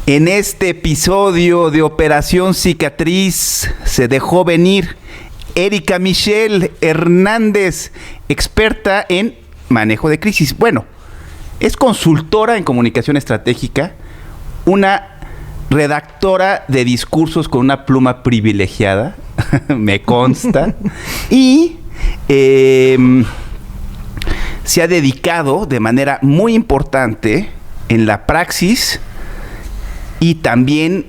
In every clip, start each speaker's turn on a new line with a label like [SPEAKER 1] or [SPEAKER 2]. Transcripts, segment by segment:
[SPEAKER 1] En este episodio de Operación Cicatriz se dejó venir Erika Michelle Hernández, experta en manejo de crisis. Bueno, es consultora en comunicación estratégica, una redactora de discursos con una pluma privilegiada, me consta, y se ha dedicado de manera muy importante en la praxis y también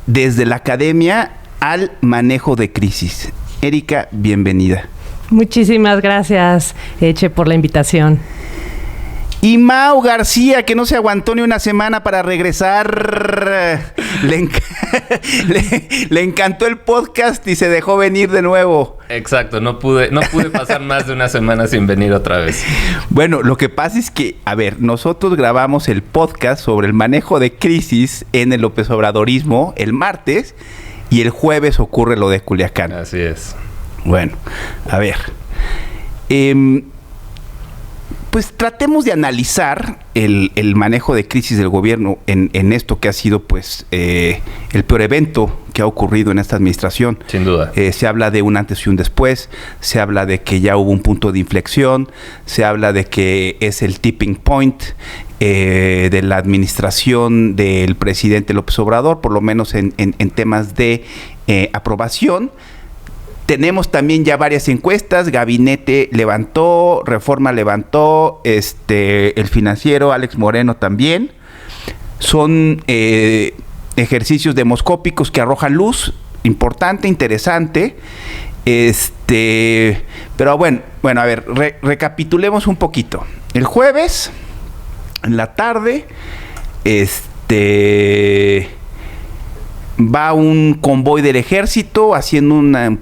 [SPEAKER 1] desde la academia al manejo de crisis. Erika, bienvenida.
[SPEAKER 2] Muchísimas gracias, Eche, por la invitación.
[SPEAKER 1] Y Mau García, que no se aguantó ni una semana para regresar. Le encantó el podcast y se dejó venir de nuevo.
[SPEAKER 3] Exacto, no pude pasar más de una semana sin venir otra vez.
[SPEAKER 1] Bueno, lo que pasa es que, a ver, nosotros grabamos el podcast sobre el manejo de crisis en el López Obradorismo el martes y el jueves ocurre lo de Culiacán.
[SPEAKER 3] Así es.
[SPEAKER 1] Bueno, a ver. Pues tratemos de analizar el manejo de crisis del gobierno en esto que ha sido pues el peor evento que ha ocurrido en esta administración.
[SPEAKER 3] Sin duda.
[SPEAKER 1] Se habla de un antes y un después, se habla de que ya hubo un punto de inflexión, se habla de que es el tipping point de la administración del presidente López Obrador, por lo menos en temas de aprobación. Tenemos también ya varias encuestas, Gabinete levantó, Reforma levantó, el Financiero, Alex Moreno también. Son ejercicios demoscópicos que arrojan luz, importante, interesante. Pero bueno, a ver, recapitulemos un poquito. El jueves, en la tarde, va un convoy del ejército haciendo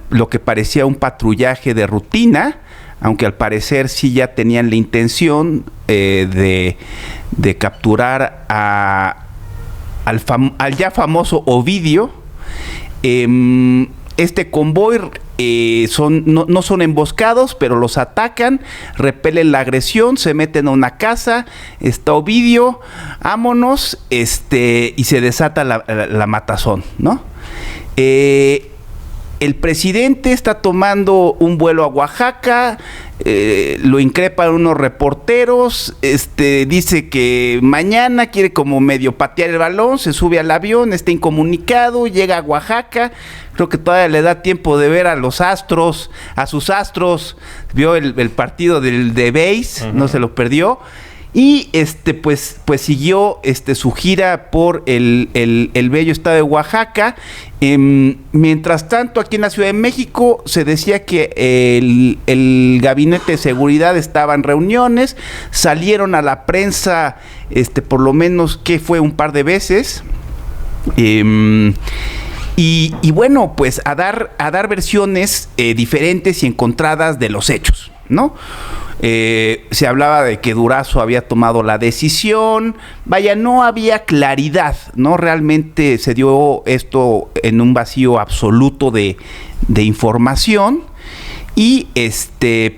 [SPEAKER 1] lo que parecía un patrullaje de rutina, aunque al parecer sí ya tenían la intención de capturar al ya famoso Ovidio. Este convoy no son emboscados, pero los atacan, repelen la agresión, se meten a una casa, está Ovidio, vámonos, y se desata la matazón, ¿no? El presidente está tomando un vuelo a Oaxaca, lo increpan unos reporteros, dice que mañana quiere como medio patear el balón, se sube al avión, está incomunicado, llega a Oaxaca, creo que todavía le da tiempo de ver a sus astros, vio el partido de base, no se lo perdió. Y pues siguió su gira por el bello estado de Oaxaca. Mientras tanto, aquí en la Ciudad de México se decía que el Gabinete de Seguridad estaba en reuniones, salieron a la prensa por lo menos que fue un par de veces. Y bueno, pues a dar versiones diferentes y encontradas de los hechos, ¿no? Se hablaba de que Durazo había tomado la decisión, vaya, no había claridad, ¿no? Realmente se dio esto en un vacío absoluto de información. Y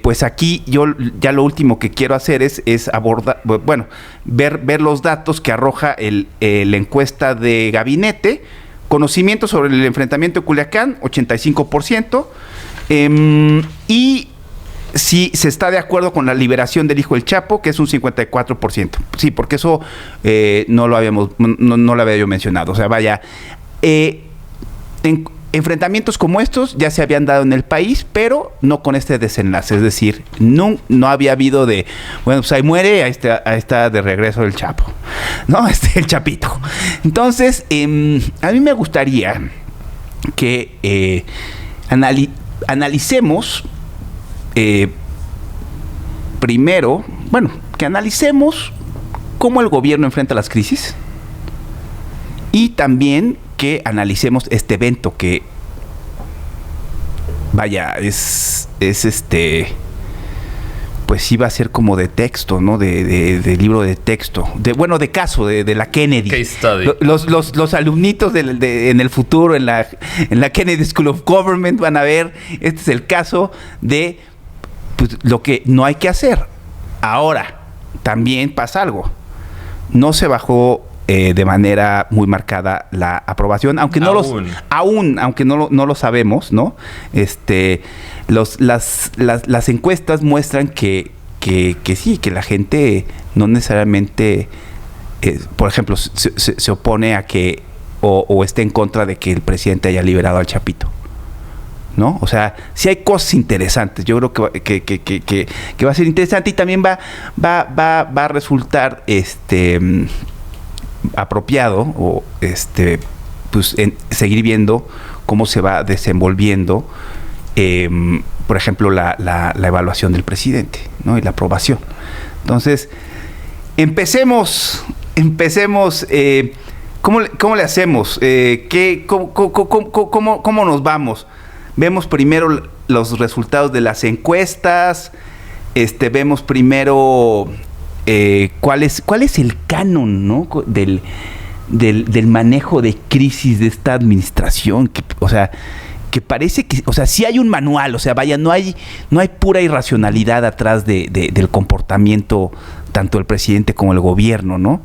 [SPEAKER 1] pues aquí yo ya lo último que quiero hacer es abordar, bueno, ver los datos que arroja la encuesta de Gabinete. Conocimiento sobre el enfrentamiento de Culiacán, 85%. Y sí se está de acuerdo con la liberación del hijo del Chapo, que es un 54%. Sí, porque eso no lo había yo mencionado. O sea, vaya, enfrentamientos como estos ya se habían dado en el país, pero no con este desenlace. Es decir, no había habido bueno, pues ahí muere, ahí está de regreso el Chapo, ¿no? El Chapito. Entonces, a mí me gustaría que analicemos primero, que analicemos cómo el gobierno enfrenta las crisis y también que analicemos este evento que, vaya, pues iba a ser como de texto, ¿no? De libro de texto, de caso, de la Kennedy.
[SPEAKER 3] Case study.
[SPEAKER 1] Los alumnitos en el futuro, en la Kennedy School of Government van a ver, este es el caso de pues, lo que no hay que hacer. Ahora, también pasa algo. No se bajó de manera muy marcada la aprobación, aunque no aunque no lo sabemos, ¿no? Las encuestas muestran que sí, que la gente no necesariamente, por ejemplo, se opone a que o esté en contra de que el presidente haya liberado al Chapito, ¿no? O sea, sí hay cosas interesantes. Yo creo que va a ser interesante y también va a resultar apropiado o pues seguir viendo cómo se va desenvolviendo, por ejemplo, la evaluación del presidente, ¿no? Y la aprobación. Entonces, empecemos. ¿Cómo le hacemos? ¿Cómo nos vamos? Vemos primero los resultados de las encuestas. Vemos primero cuál es el canon, ¿no? del manejo de crisis de esta administración. Que parece que, o sea, sí hay un manual, o sea, vaya, no hay pura irracionalidad atrás del comportamiento tanto del presidente como el gobierno, ¿no?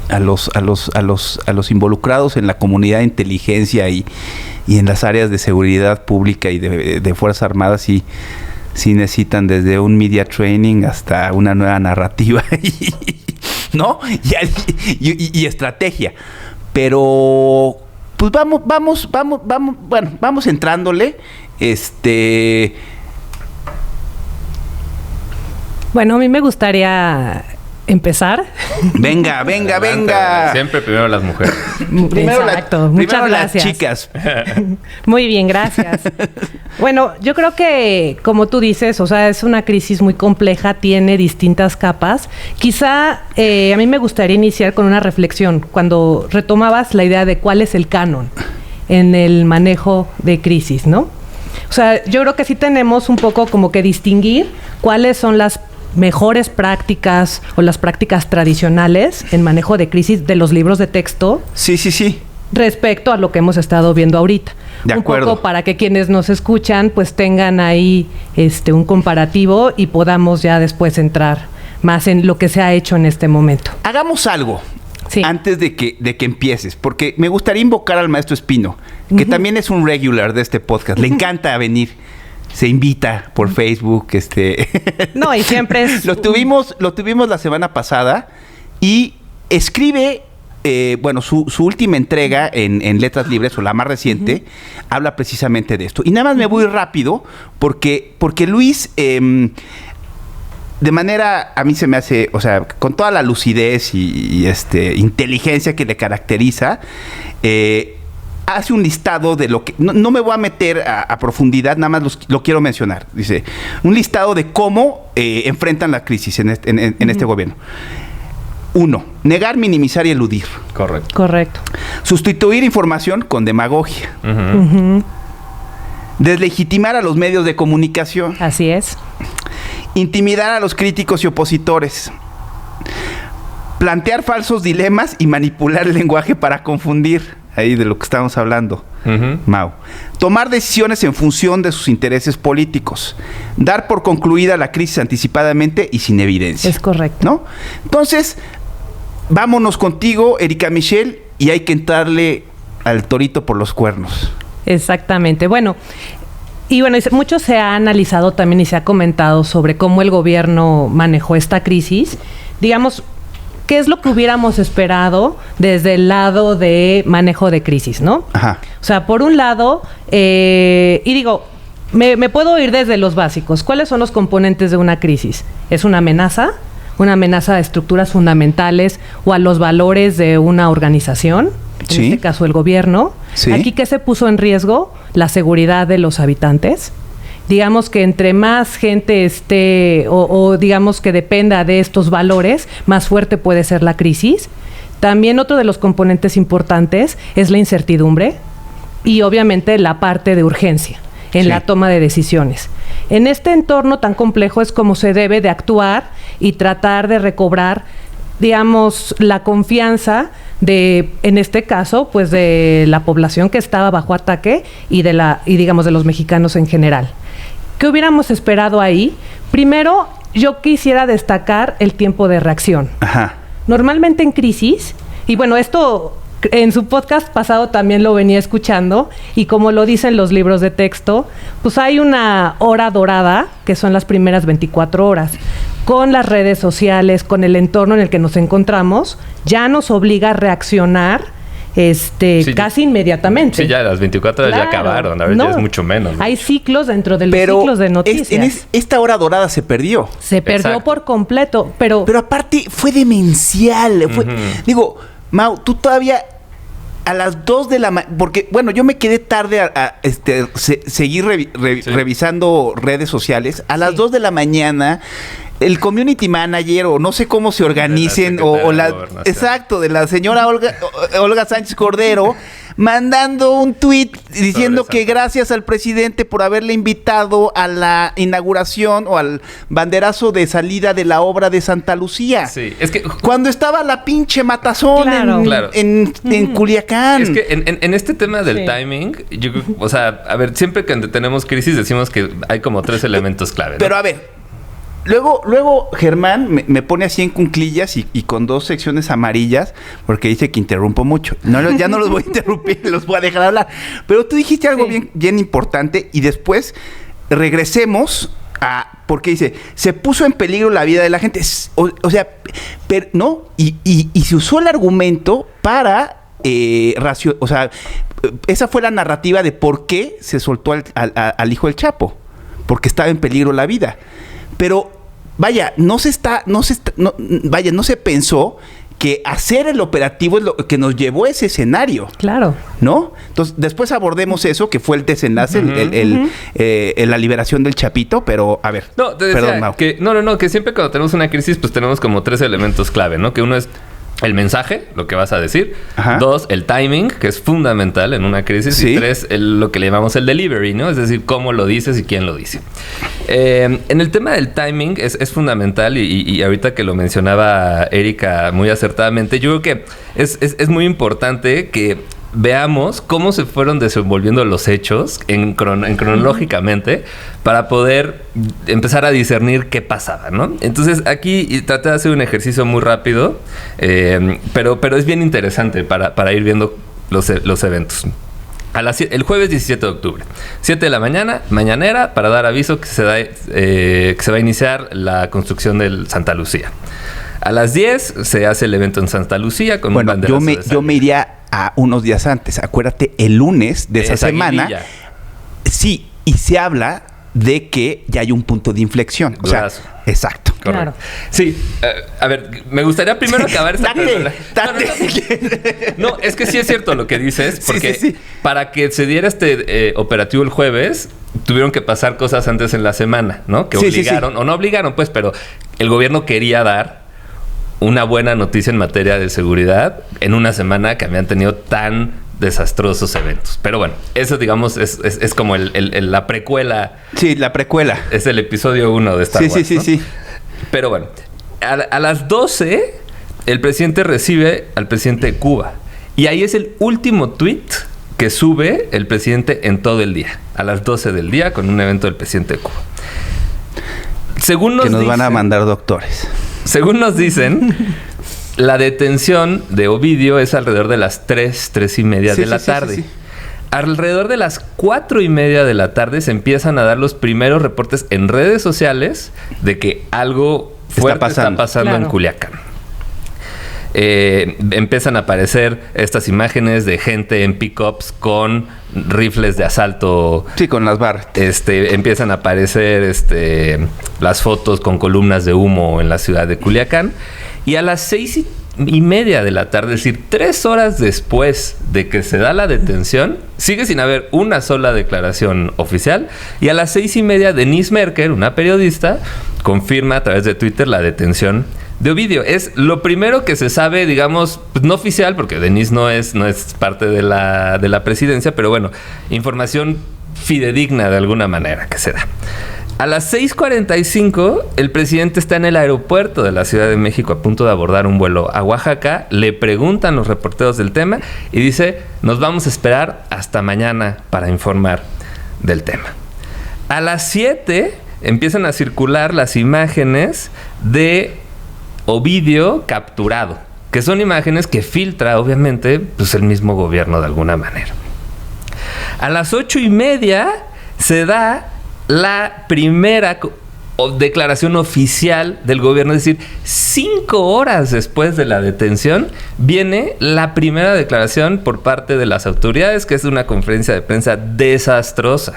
[SPEAKER 1] A los involucrados en la comunidad de inteligencia y en las áreas de seguridad pública y de Fuerzas Armadas sí necesitan desde un media training hasta una nueva narrativa, ¿no? Y estrategia. Pero pues vamos entrándole.
[SPEAKER 2] Bueno, a mí me gustaría empezar.
[SPEAKER 1] Venga.
[SPEAKER 3] Siempre primero las mujeres.
[SPEAKER 2] Exacto. Muchas gracias.
[SPEAKER 1] Las chicas.
[SPEAKER 2] Muy bien, gracias. Bueno, yo creo que, como tú dices, o sea, es una crisis muy compleja, tiene distintas capas. Quizá a mí me gustaría iniciar con una reflexión, cuando retomabas la idea de cuál es el canon en el manejo de crisis, ¿no? O sea, yo creo que sí tenemos un poco como que distinguir cuáles son las mejores prácticas o las prácticas tradicionales en manejo de crisis de los libros de texto.
[SPEAKER 1] Sí.
[SPEAKER 2] Respecto a lo que hemos estado viendo ahorita.
[SPEAKER 1] De acuerdo.
[SPEAKER 2] Un poco para que quienes nos escuchan pues tengan ahí un comparativo y podamos ya después entrar más en lo que se ha hecho en este momento.
[SPEAKER 1] Hagamos algo.
[SPEAKER 2] Sí.
[SPEAKER 1] Antes de que empieces, porque me gustaría invocar al maestro Espino, que también es un regular de este podcast. Le encanta venir. Se invita por Facebook,
[SPEAKER 2] No, y siempre es...
[SPEAKER 1] Lo tuvimos la semana pasada y escribe, su última entrega en Letras Libres, o la más reciente, habla precisamente de esto. Y nada más me voy rápido, porque Luis, de manera, a mí se me hace, o sea, con toda la lucidez y inteligencia que le caracteriza, hace un listado de lo que... No me voy a meter a profundidad, nada más lo quiero mencionar. Dice, un listado de cómo enfrentan la crisis en este gobierno. 1. Negar, minimizar y eludir.
[SPEAKER 2] Correcto.
[SPEAKER 1] Sustituir información con demagogia. Deslegitimar a los medios de comunicación.
[SPEAKER 2] Así es.
[SPEAKER 1] Intimidar a los críticos y opositores. Plantear falsos dilemas y manipular el lenguaje para confundir. Ahí de lo que estamos hablando, Mau. Tomar decisiones en función de sus intereses políticos. Dar por concluida la crisis anticipadamente y sin evidencia.
[SPEAKER 2] Es correcto.
[SPEAKER 1] ¿No? Entonces, vámonos contigo, Erika Michelle, y hay que entrarle al torito por los cuernos.
[SPEAKER 2] Exactamente. Bueno, mucho se ha analizado también y se ha comentado sobre cómo el gobierno manejó esta crisis. Digamos, ¿qué es lo que hubiéramos esperado desde el lado de manejo de crisis, no?
[SPEAKER 1] Ajá.
[SPEAKER 2] O sea, por un lado, me puedo ir desde los básicos. ¿Cuáles son los componentes de una crisis? ¿Es una amenaza a estructuras fundamentales o a los valores de una organización? En este caso, el gobierno.
[SPEAKER 1] Sí.
[SPEAKER 2] Aquí, ¿qué se puso en riesgo? La seguridad de los habitantes. Digamos que entre más gente esté o digamos que dependa de estos valores, más fuerte puede ser la crisis. También otro de los componentes importantes es la incertidumbre y obviamente la parte de urgencia en la toma de decisiones. En este entorno tan complejo es como se debe de actuar y tratar de recobrar, digamos, la confianza de, en este caso, pues de la población que estaba bajo ataque y digamos de los mexicanos en general. ¿Qué hubiéramos esperado ahí? Primero, yo quisiera destacar el tiempo de reacción.
[SPEAKER 1] Ajá.
[SPEAKER 2] Normalmente en crisis, y bueno, esto en su podcast pasado también lo venía escuchando, y como lo dicen los libros de texto, pues hay una hora dorada, que son las primeras 24 horas. Con las redes sociales, con el entorno en el que nos encontramos, ya nos obliga a reaccionar casi inmediatamente.
[SPEAKER 3] Sí, ya las 24 horas ya acabaron, a ver, ya es mucho menos, ¿no?
[SPEAKER 2] Hay ciclos dentro de los ciclos de noticias.
[SPEAKER 1] Esta hora dorada se perdió.
[SPEAKER 2] Se perdió. Exacto. Por completo, pero
[SPEAKER 1] aparte fue demencial. Digo, Mau, tú todavía a las 2 de la mañana, porque bueno, yo me quedé tarde a seguir revisando redes sociales. A las 2 de la mañana el community manager o no sé cómo se organicen exacto, de la señora Olga Sánchez Cordero mandando un tuit diciendo que gracias al presidente por haberle invitado a la inauguración o al banderazo de salida de la obra de Santa Lucía.
[SPEAKER 3] Sí, es que
[SPEAKER 1] cuando estaba la pinche matazón en Culiacán.
[SPEAKER 3] Es que en este tema del timing, yo creo, o sea, a ver, siempre que tenemos crisis decimos que hay como 3 elementos clave, ¿no?
[SPEAKER 1] Pero a ver, Luego Germán me pone así en cunclillas y con 2 secciones amarillas porque dice que interrumpo mucho. Ya no los voy a interrumpir, los voy a dejar hablar. Pero tú dijiste algo bien importante y después regresemos porque dice, se puso en peligro la vida de la gente. O sea, ¿no? Y se usó el argumento para... o sea, esa fue la narrativa de por qué se soltó al hijo del Chapo. Porque estaba en peligro la vida. Pero, vaya, no se pensó que hacer el operativo es lo que nos llevó a ese escenario.
[SPEAKER 2] Claro.
[SPEAKER 1] ¿No? Entonces, después abordemos eso, que fue el desenlace, la liberación del Chapito, pero, a ver.
[SPEAKER 3] No, te decía perdón, Mau. Que siempre cuando tenemos una crisis, pues tenemos como 3 elementos clave, ¿no? Que uno es el mensaje, lo que vas a decir. Ajá. 2, el timing, que es fundamental en una crisis. Sí. Y 3, lo que le llamamos el delivery, ¿no? Es decir, cómo lo dices y quién lo dice. En el tema del timing es fundamental y ahorita que lo mencionaba Erika muy acertadamente, yo creo que es muy importante que veamos cómo se fueron desenvolviendo los hechos cronológicamente para poder empezar a discernir qué pasaba, ¿no? Entonces, aquí traté de hacer un ejercicio muy rápido, pero es bien interesante para ir viendo los eventos. El jueves 17 de octubre, 7 de la mañana, mañanera, para dar aviso que se va a iniciar la construcción del Santa Lucía. A las 10 se hace el evento en Santa Lucía con un banderazo de salida.
[SPEAKER 1] Yo me iría a unos días antes. Acuérdate, el lunes de esa semana.
[SPEAKER 3] Guirilla.
[SPEAKER 1] Sí, y se habla de que ya hay un punto de inflexión. O sea, exacto.
[SPEAKER 2] Claro.
[SPEAKER 3] Sí, a ver, me gustaría primero acabar esta pregunta. No, es que sí es cierto lo que dices, porque para que se diera este operativo el jueves, tuvieron que pasar cosas antes en la semana, ¿no? Que obligaron, o no obligaron, pues, pero el gobierno quería dar una buena noticia en materia de seguridad en una semana que habían tenido tan desastrosos eventos. Pero bueno, eso digamos es como la precuela.
[SPEAKER 1] Sí, la precuela.
[SPEAKER 3] Es el episodio 1 de Star Wars, ¿no? Sí. Pero bueno, a las 12 el presidente recibe al presidente de Cuba. Y ahí es el último tweet que sube el presidente en todo el día. A las 12 del día con un evento del presidente de Cuba. Según nos
[SPEAKER 1] van a mandar doctores.
[SPEAKER 3] Según nos dicen, la detención de Ovidio es alrededor de las 3:30 de la tarde. Sí. Alrededor de las 4:30 de la tarde se empiezan a dar los primeros reportes en redes sociales de que algo fuerte está pasando en Culiacán. Empiezan a aparecer estas imágenes de gente en pick-ups con rifles de asalto.
[SPEAKER 1] Sí, con las barras.
[SPEAKER 3] Empiezan a aparecer las fotos con columnas de humo en la ciudad de Culiacán. Y a las 6:30 de la tarde, es decir, 3 horas después de que se da la detención, sigue sin haber una sola declaración oficial. Y a las 6:30, Denise Merker, una periodista, confirma a través de Twitter la detención de Ovidio. Es lo primero que se sabe, digamos, pues no oficial, porque Denise no es parte de la presidencia, pero bueno, información fidedigna de alguna manera que se da. A las 6:45, el presidente está en el aeropuerto de la Ciudad de México a punto de abordar un vuelo a Oaxaca. Le preguntan los reporteros del tema y dice, nos vamos a esperar hasta mañana para informar del tema. A las 7, empiezan a circular las imágenes de Ovidio capturado, que son imágenes que filtra, obviamente, pues el mismo gobierno de alguna manera. A las 8:30 se da la primera declaración oficial del gobierno, es decir, 5 horas después de la detención, viene la primera declaración por parte de las autoridades, que es una conferencia de prensa desastrosa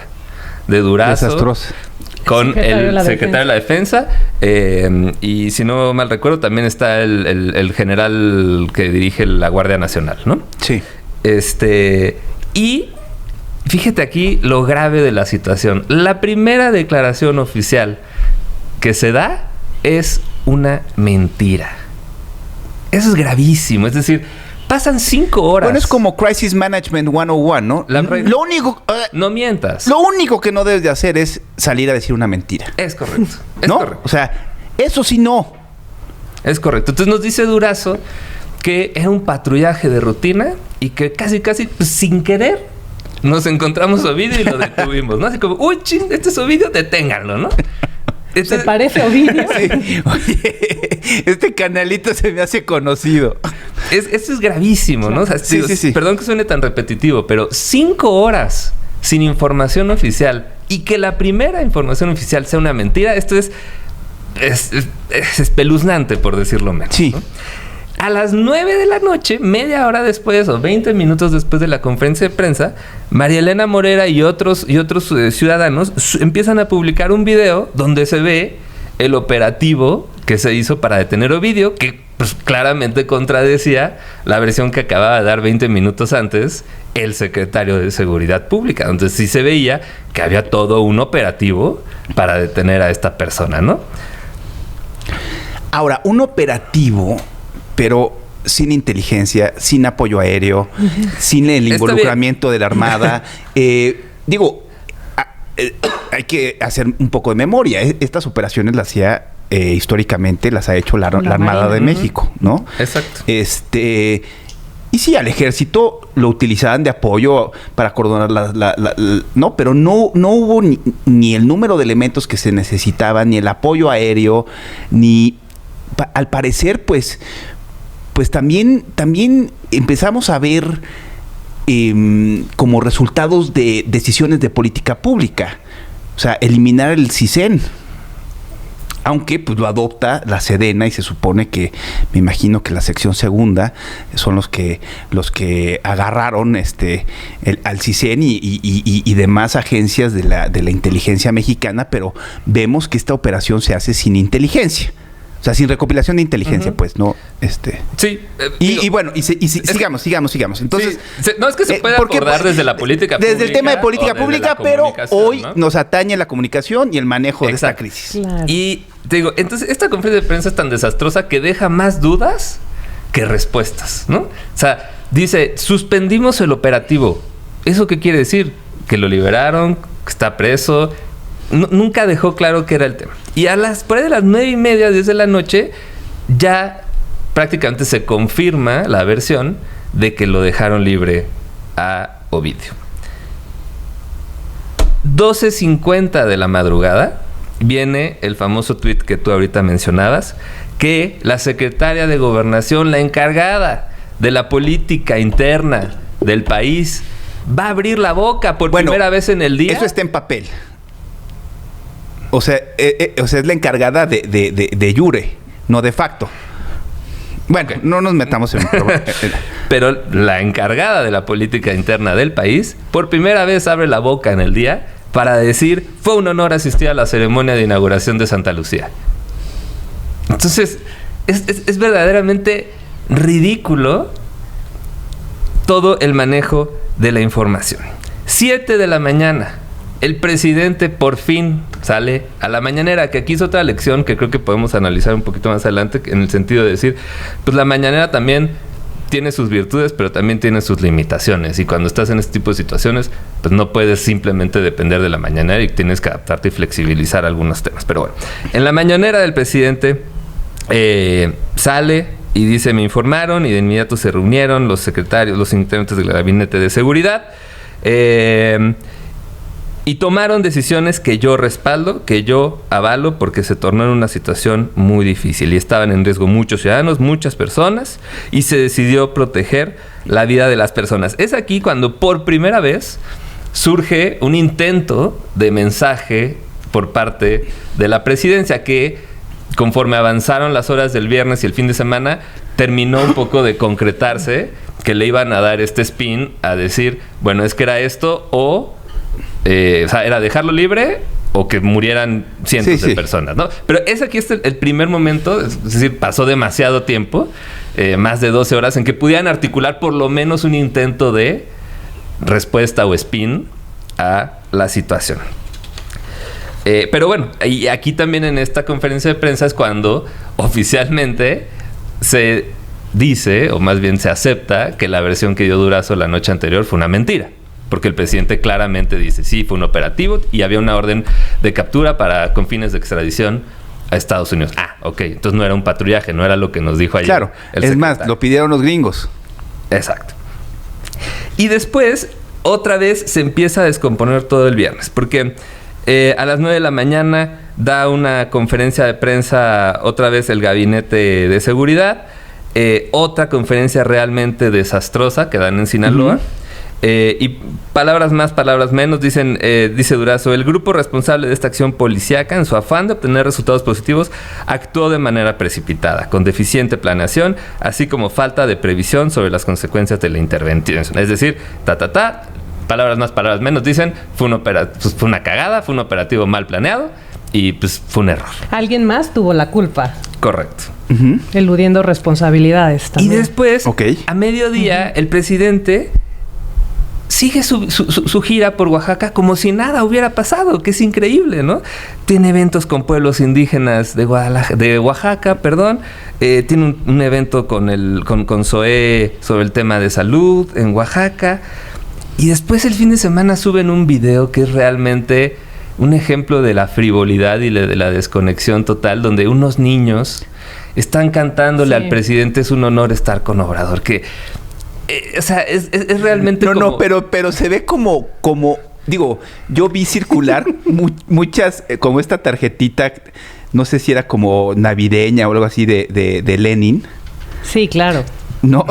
[SPEAKER 3] de Durazo.
[SPEAKER 1] Desastrosa.
[SPEAKER 3] Con el secretario de la Defensa. Y si no mal recuerdo, también está el general que dirige la Guardia Nacional, ¿no?
[SPEAKER 1] Sí.
[SPEAKER 3] Y fíjate aquí lo grave de la situación. La primera declaración oficial que se da es una mentira. Eso es gravísimo. Es decir, pasan 5 horas.
[SPEAKER 1] Bueno, es como Crisis Management 101, ¿no? Lo único...
[SPEAKER 3] no mientas.
[SPEAKER 1] Lo único que no debes de hacer es salir a decir una mentira.
[SPEAKER 3] Es correcto.
[SPEAKER 1] ¿No?
[SPEAKER 3] Correcto.
[SPEAKER 1] O sea, eso sí no.
[SPEAKER 3] Es correcto. Entonces nos dice Durazo que era un patrullaje de rutina y que casi, pues, sin querer nos encontramos Ovidio y lo detuvimos, ¿no? Así como, uy, ching, este es Ovidio, deténganlo, ¿no?
[SPEAKER 2] ¿Se parece a Ovidio?
[SPEAKER 1] Sí. Oye, este canalito se me hace conocido.
[SPEAKER 3] Esto es gravísimo, ¿no? O sea, sí. Perdón que suene tan repetitivo, pero 5 horas sin información oficial y que la primera información oficial sea una mentira, esto es espeluznante, por decirlo menos.
[SPEAKER 1] Sí.
[SPEAKER 3] ¿No? A las 9 de la noche, media hora después o 20 minutos después de la conferencia de prensa, María Elena Morera y otros ciudadanos empiezan a publicar un video donde se ve el operativo que se hizo para detener Ovidio, que pues, claramente contradecía la versión que acababa de dar 20 minutos antes el secretario de Seguridad Pública. Entonces sí se veía que había todo un operativo para detener a esta persona, ¿no?
[SPEAKER 1] Ahora, un operativo, pero sin inteligencia, sin apoyo aéreo, sin el involucramiento de la Armada. Hay que hacer un poco de memoria. Estas operaciones las hacía históricamente, las ha hecho la Armada de México, ¿no?
[SPEAKER 3] Exacto.
[SPEAKER 1] Y sí, al ejército lo utilizaban de apoyo para coordinar no, pero no hubo ni el número de elementos que se necesitaban, ni el apoyo aéreo, ni... Al parecer, pues también empezamos a ver como resultados de decisiones de política pública. O sea, eliminar el CISEN. Aunque pues lo adopta la Sedena y se supone que, me imagino que la sección segunda son los que agarraron al CISEN y demás agencias de la inteligencia mexicana, pero vemos que esta operación se hace sin inteligencia. O sea, sin recopilación de inteligencia, pues, ¿no?
[SPEAKER 3] Sí.
[SPEAKER 1] Sigamos. Entonces...
[SPEAKER 3] Sí, no es que se pueda abordar desde la política pública.
[SPEAKER 1] Desde el tema de política pública, pero hoy, ¿no?, nos atañe la comunicación y el manejo de esta crisis.
[SPEAKER 2] Claro.
[SPEAKER 3] Y te digo, entonces, esta conferencia de prensa es tan desastrosa que deja más dudas que respuestas, ¿no? O sea, dice, suspendimos el operativo. ¿Eso qué quiere decir? Que lo liberaron, que está preso... Nunca dejó claro qué era el tema. Y por ahí de las 9:30, 10 de la noche, ya prácticamente se confirma la versión de que lo dejaron libre a Ovidio. 12:50 de la madrugada viene el famoso tuit que tú ahorita mencionabas, que la secretaria de Gobernación, la encargada de la política interna del país, va a abrir la boca por primera vez en el día.
[SPEAKER 1] Eso está en papel. O sea, es la encargada de jure, no de facto. Bueno, no nos metamos en...
[SPEAKER 3] Pero la encargada de la política interna del país, por primera vez abre la boca en el día para decir, fue un honor asistir a la ceremonia de inauguración de Santa Lucía. Entonces, es verdaderamente ridículo todo el manejo de la información. 7 de la mañana. El presidente por fin sale a la mañanera, que aquí es otra lección que creo que podemos analizar un poquito más adelante, en el sentido de decir, pues la mañanera también tiene sus virtudes, pero también tiene sus limitaciones. Y cuando estás en este tipo de situaciones, pues no puedes simplemente depender de la mañanera y tienes que adaptarte y flexibilizar algunos temas. Pero bueno, en la mañanera del presidente sale y dice, me informaron, y de inmediato se reunieron los secretarios, los integrantes del gabinete de seguridad. Y tomaron decisiones que yo respaldo, que yo avalo, porque se tornó en una situación muy difícil. Y estaban en riesgo muchos ciudadanos, muchas personas, y se decidió proteger la vida de las personas. Es aquí cuando por primera vez surge un intento de mensaje por parte de la presidencia, que conforme avanzaron las horas del viernes y el fin de semana, terminó un poco de concretarse, que le iban a dar este spin a decir, bueno, es que era esto o sea, era dejarlo libre o que murieran cientos de personas, ¿no? Pero es aquí el primer momento, es decir, pasó demasiado tiempo, más de 12 horas, en que pudieran articular por lo menos un intento de respuesta o spin a la situación. Pero bueno, y aquí también en esta conferencia de prensa es cuando oficialmente se dice, o más bien se acepta, que la versión que dio Durazo la noche anterior fue una mentira. Porque el presidente claramente dice, sí, fue un operativo y había una orden de captura con fines de extradición a Estados Unidos. Ah, ok. Entonces no era un patrullaje, no era lo que nos dijo ayer.
[SPEAKER 1] Claro. Es más, lo pidieron los gringos.
[SPEAKER 3] Exacto. Y después, otra vez, se empieza a descomponer todo el viernes. Porque a las 9 de la mañana da una conferencia de prensa otra vez el Gabinete de Seguridad. Otra conferencia realmente desastrosa que dan en Sinaloa. Y palabras más, palabras menos, dice Durazo, el grupo responsable de esta acción policíaca, en su afán de obtener resultados positivos, actuó de manera precipitada, con deficiente planeación, así como falta de previsión sobre las consecuencias de la intervención. Es decir, palabras más, palabras menos, dicen, fue una cagada, fue un operativo mal planeado y pues fue un error.
[SPEAKER 2] Alguien más tuvo la culpa.
[SPEAKER 3] Correcto.
[SPEAKER 2] Eludiendo responsabilidades también.
[SPEAKER 3] Y después, a mediodía, el presidente sigue su gira por Oaxaca como si nada hubiera pasado, que es increíble, ¿no? Tiene eventos con pueblos indígenas de Oaxaca, tiene un evento con SOE sobre el tema de salud en Oaxaca. Y después el fin de semana suben un video que es realmente un ejemplo de la frivolidad y de la desconexión total, donde unos niños están cantándole al presidente, es un honor estar con Obrador, que... o sea, es realmente
[SPEAKER 1] pero se ve como... Digo, yo vi circular muchas... como esta tarjetita, no sé si era como navideña o algo así de Lenin.
[SPEAKER 2] Sí, claro.
[SPEAKER 1] No,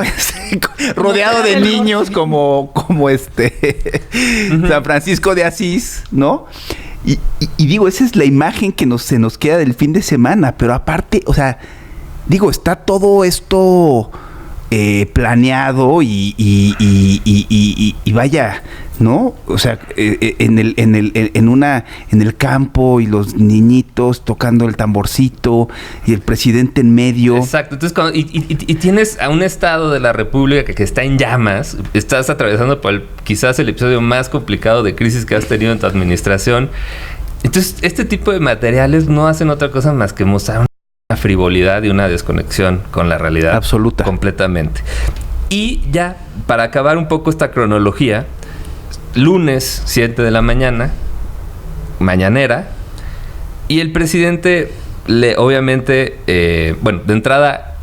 [SPEAKER 1] rodeado de niños como San Francisco de Asís, ¿no? Y digo, esa es la imagen que se nos queda del fin de semana. Pero aparte, o sea, digo, está todo esto... planeado y vaya, ¿no? O sea, en el campo y los niñitos tocando el tamborcito y el presidente en medio.
[SPEAKER 3] Exacto. Entonces, y tienes a un estado de la República que está en llamas, estás atravesando por quizás el episodio más complicado de crisis que has tenido en tu administración. Entonces, este tipo de materiales no hacen otra cosa más que mostrar una frivolidad y una desconexión con la realidad
[SPEAKER 1] absoluta,
[SPEAKER 3] completamente. Y ya, para acabar un poco esta cronología, lunes 7 de la mañana, mañanera, y el presidente obviamente, de entrada,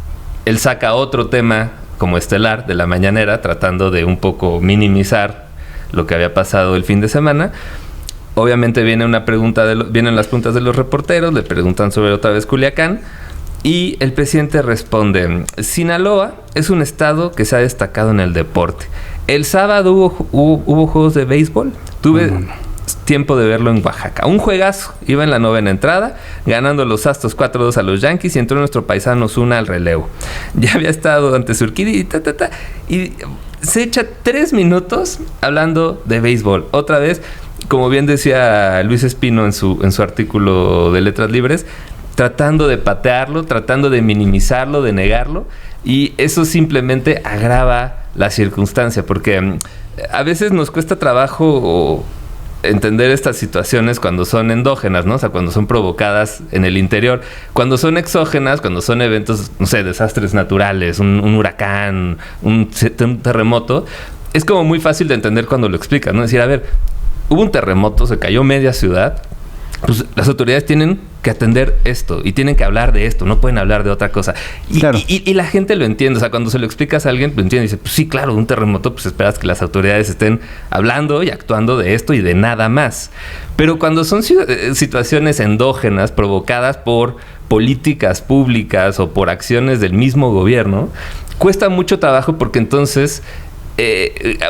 [SPEAKER 3] él saca otro tema como estelar de la mañanera, tratando de un poco minimizar lo que había pasado el fin de semana. Obviamente vienen las preguntas de los reporteros, le preguntan sobre otra vez Culiacán, y el presidente responde: Sinaloa es un estado que se ha destacado en el deporte. El sábado hubo juegos de béisbol. Tuve tiempo de verlo en Oaxaca. Un juegazo. Iba en la 9ª entrada, ganando los Astros 4-2 a los Yankees, y entró nuestro paisano Osuna al relevo. Ya había estado ante Surquidi y se echa 3 minutos hablando de béisbol. Otra vez, como bien decía Luis Espino en su artículo de Letras Libres, tratando de patearlo, tratando de minimizarlo, de negarlo, y eso simplemente agrava la circunstancia, porque a veces nos cuesta trabajo entender estas situaciones cuando son endógenas, ¿no? O sea, cuando son provocadas en el interior. Cuando son exógenas, cuando son eventos, no sé, desastres naturales, un huracán, un terremoto, es como muy fácil de entender cuando lo explicas, ¿no? Decir, a ver, hubo un terremoto, se cayó media ciudad, pues las autoridades tienen que atender esto y tienen que hablar de esto, no pueden hablar de otra cosa. Y la gente lo entiende, o sea, cuando se lo explicas a alguien, lo entiende y dice, pues sí, claro, un terremoto, pues esperas que las autoridades estén hablando y actuando de esto y de nada más. Pero cuando son situaciones endógenas provocadas por políticas públicas o por acciones del mismo gobierno, cuesta mucho trabajo porque entonces...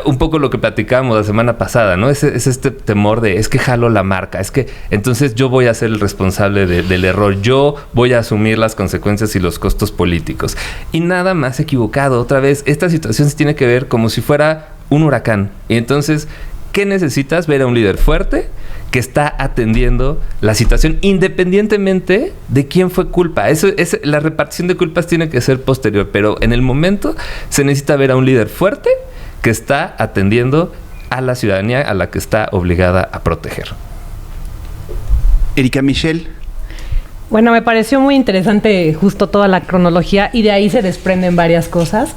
[SPEAKER 3] un poco lo que platicábamos la semana pasada, ¿no? Es este temor de, es que jalo la marca, es que entonces yo voy a ser el responsable del error, yo voy a asumir las consecuencias y los costos políticos. Y nada más equivocado. Otra vez, esta situación se tiene que ver como si fuera un huracán. Y entonces, ¿qué necesitas? Ver a un líder fuerte que está atendiendo la situación independientemente de quién fue culpa. La repartición de culpas tiene que ser posterior, pero en el momento se necesita ver a un líder fuerte que está atendiendo a la ciudadanía a la que está obligada a proteger.
[SPEAKER 1] Erika Michelle.
[SPEAKER 2] Bueno, me pareció muy interesante justo toda la cronología y de ahí se desprenden varias cosas.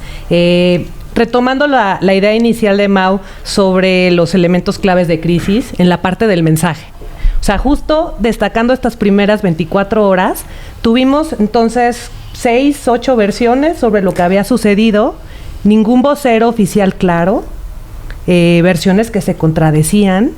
[SPEAKER 2] Retomando la idea inicial de Mau sobre los elementos claves de crisis en la parte del mensaje. O sea, justo destacando estas primeras 24 horas, tuvimos entonces 6, 8 versiones sobre lo que había sucedido, ningún vocero oficial claro, versiones que se contradecían,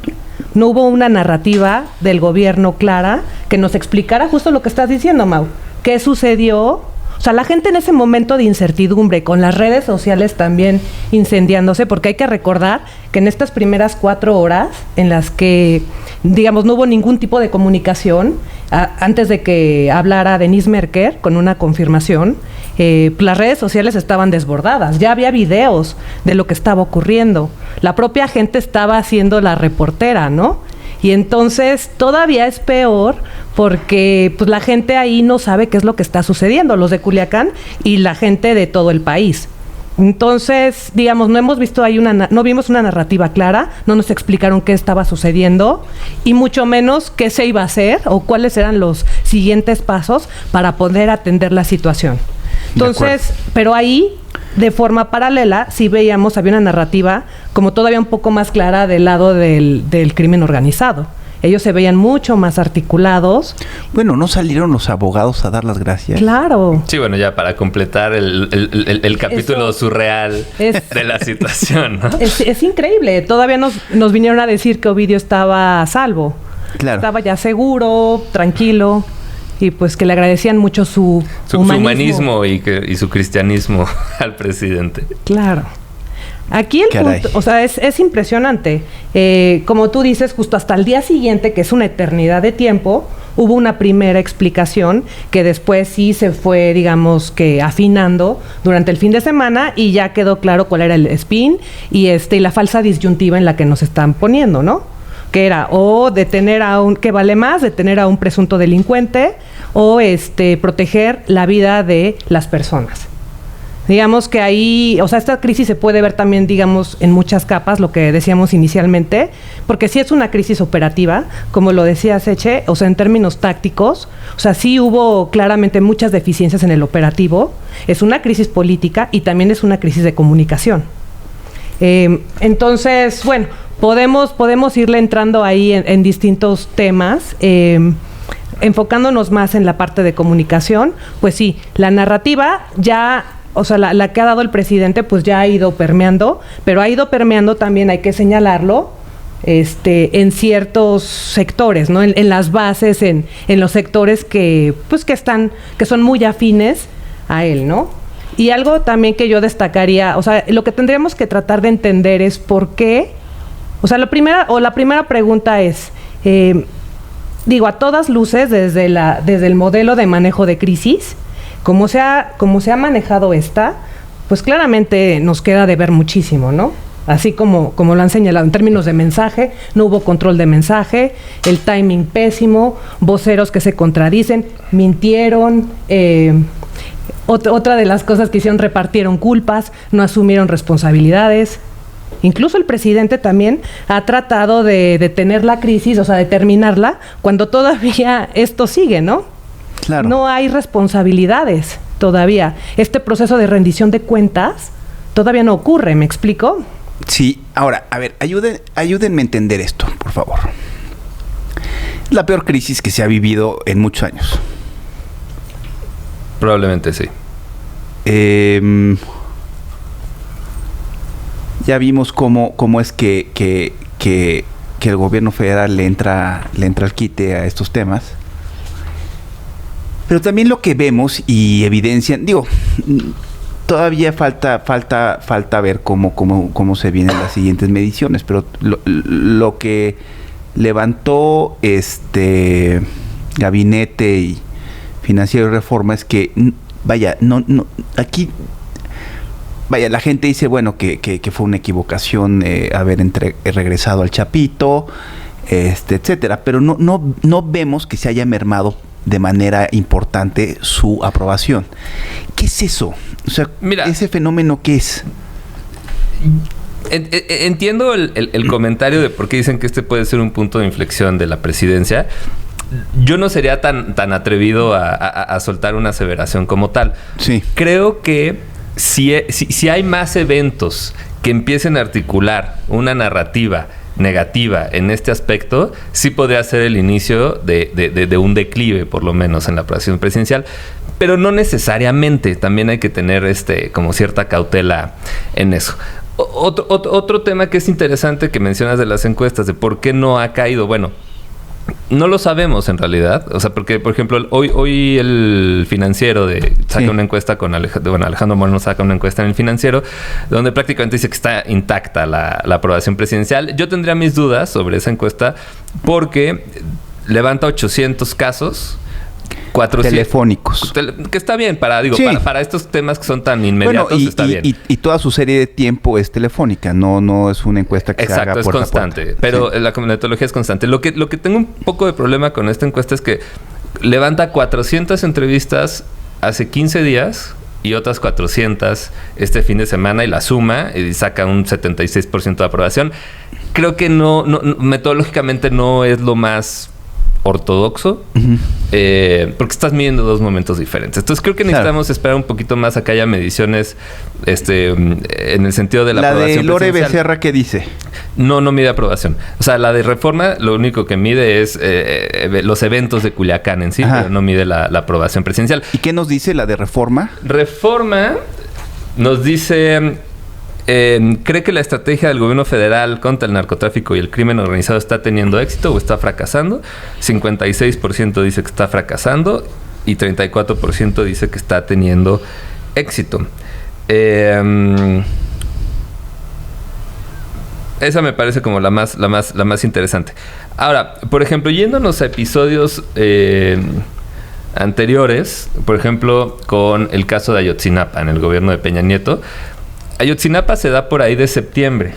[SPEAKER 2] no hubo una narrativa del gobierno clara que nos explicara justo lo que estás diciendo, Mau, qué sucedió. O sea, la gente en ese momento de incertidumbre, con las redes sociales también incendiándose, porque hay que recordar que en estas primeras 4 horas en las que, digamos, no hubo ningún tipo de comunicación, antes de que hablara Denise Merker con una confirmación, las redes sociales estaban desbordadas, ya había videos de lo que estaba ocurriendo, la propia gente estaba haciendo la reportera, ¿no? Y entonces todavía es peor porque pues la gente ahí no sabe qué es lo que está sucediendo, los de Culiacán y la gente de todo el país. Entonces, digamos, no vimos una narrativa clara, no nos explicaron qué estaba sucediendo y mucho menos qué se iba a hacer o cuáles eran los siguientes pasos para poder atender la situación. Entonces, pero ahí, de forma paralela, sí veíamos, había una narrativa como todavía un poco más clara del lado del crimen organizado. Ellos se veían mucho más articulados.
[SPEAKER 1] Bueno, ¿no salieron los abogados a dar las gracias?
[SPEAKER 2] Claro.
[SPEAKER 3] Sí, bueno, ya para completar el capítulo eso surreal de la situación, ¿no?
[SPEAKER 2] Es increíble. Todavía nos vinieron a decir que Ovidio estaba a salvo.
[SPEAKER 1] Claro.
[SPEAKER 2] Estaba ya seguro, tranquilo. Y pues que le agradecían mucho su
[SPEAKER 3] humanismo y su cristianismo al presidente.
[SPEAKER 2] Claro. Aquí el punto, o sea, es impresionante. Como tú dices, justo hasta el día siguiente, que es una eternidad de tiempo, hubo una primera explicación que después sí se fue, digamos, que afinando durante el fin de semana y ya quedó claro cuál era el spin y la falsa disyuntiva en la que nos están poniendo, ¿no? Que era o detener que vale más, detener a un presunto delincuente o proteger la vida de las personas. Digamos que ahí, o sea, esta crisis se puede ver también, digamos, en muchas capas, lo que decíamos inicialmente, porque sí es una crisis operativa, como lo decía Seche, o sea, en términos tácticos, o sea, sí hubo claramente muchas deficiencias en el operativo, es una crisis política y también es una crisis de comunicación. Entonces, bueno, podemos irle entrando ahí en distintos temas, enfocándonos más en la parte de comunicación, pues sí, la narrativa ya... O sea, la que ha dado el presidente, pues ya ha ido permeando, pero ha ido permeando también, hay que señalarlo, en ciertos sectores, ¿no? En las bases, en los sectores que son muy afines a él, ¿no? Y algo también que yo destacaría, o sea, lo que tendríamos que tratar de entender es por qué, o sea, la primera pregunta es, a todas luces, desde el modelo de manejo de crisis, como se ha manejado pues claramente nos queda de ver muchísimo, ¿no? Así como lo han señalado, en términos de mensaje, no hubo control de mensaje, el timing pésimo, voceros que se contradicen, mintieron, otra de las cosas que hicieron, repartieron culpas, no asumieron responsabilidades. Incluso el presidente también ha tratado de detener la crisis, o sea, de terminarla, cuando todavía esto sigue, ¿no?
[SPEAKER 1] Claro.
[SPEAKER 2] No hay responsabilidades todavía. Este proceso de rendición de cuentas todavía no ocurre, ¿me explico?
[SPEAKER 1] Sí. Ahora, a ver, ayúdenme a entender esto, por favor. La peor crisis que se ha vivido en muchos años.
[SPEAKER 3] Probablemente sí.
[SPEAKER 1] Ya vimos cómo es que el gobierno federal le entra al quite a estos temas. Pero también lo que vemos y evidencian, todavía falta ver cómo se vienen las siguientes mediciones, pero lo que levantó Gabinete y Financiero y Reforma es que aquí la gente dice que fue una equivocación haber regresado al Chapito, etcétera, pero no vemos que se haya mermado de manera importante su aprobación. ¿Qué es eso? O sea, mira, ese fenómeno, ¿qué es?
[SPEAKER 3] Entiendo el comentario de por qué dicen que este puede ser un punto de inflexión de la presidencia. Yo no sería tan atrevido a soltar una aseveración como tal.
[SPEAKER 1] Sí.
[SPEAKER 3] Creo que si hay más eventos que empiecen a articular una narrativa negativa en este aspecto, sí podría ser el inicio de un declive, por lo menos en la aprobación presidencial, pero no necesariamente. También hay que tener como cierta cautela en eso. Otro tema que es interesante que mencionas de las encuestas, de por qué no ha caído. Bueno, no lo sabemos en realidad. O sea, porque, por ejemplo, hoy el Financiero saca una encuesta con Alejandro Moreno saca una encuesta en el Financiero, donde prácticamente dice que está intacta la aprobación presidencial. Yo tendría mis dudas sobre esa encuesta porque levanta 800 casos. 400
[SPEAKER 1] telefónicos.
[SPEAKER 3] Que está bien para estos temas que son tan inmediatos, está bien.
[SPEAKER 1] Y toda su serie de tiempo es telefónica, no es una encuesta que se haga puerta a puerta.
[SPEAKER 3] Exacto, es constante. Pero la metodología es constante. Lo que tengo un poco de problema con esta encuesta es que levanta 400 entrevistas hace 15 días y otras 400 este fin de semana y la suma y saca un 76% de aprobación. Creo que no metodológicamente no es lo más ortodoxo, porque estás midiendo dos momentos diferentes. Entonces creo que necesitamos esperar un poquito más a que haya mediciones en el sentido de la aprobación
[SPEAKER 1] de Lore
[SPEAKER 3] presidencial.
[SPEAKER 1] Becerra, ¿qué dice?
[SPEAKER 3] No mide aprobación. O sea, la de Reforma lo único que mide es los eventos de Culiacán en sí, pero no mide la aprobación presidencial.
[SPEAKER 1] ¿Y qué nos dice la de Reforma?
[SPEAKER 3] Reforma nos dice... ¿cree que la estrategia del gobierno federal contra el narcotráfico y el crimen organizado está teniendo éxito o está fracasando? 56% dice que está fracasando y 34% dice que está teniendo éxito. Esa me parece como la más interesante. Ahora, por ejemplo, yéndonos a episodios anteriores, por ejemplo, con el caso de Ayotzinapa en el gobierno de Peña Nieto. Ayotzinapa se da por ahí de septiembre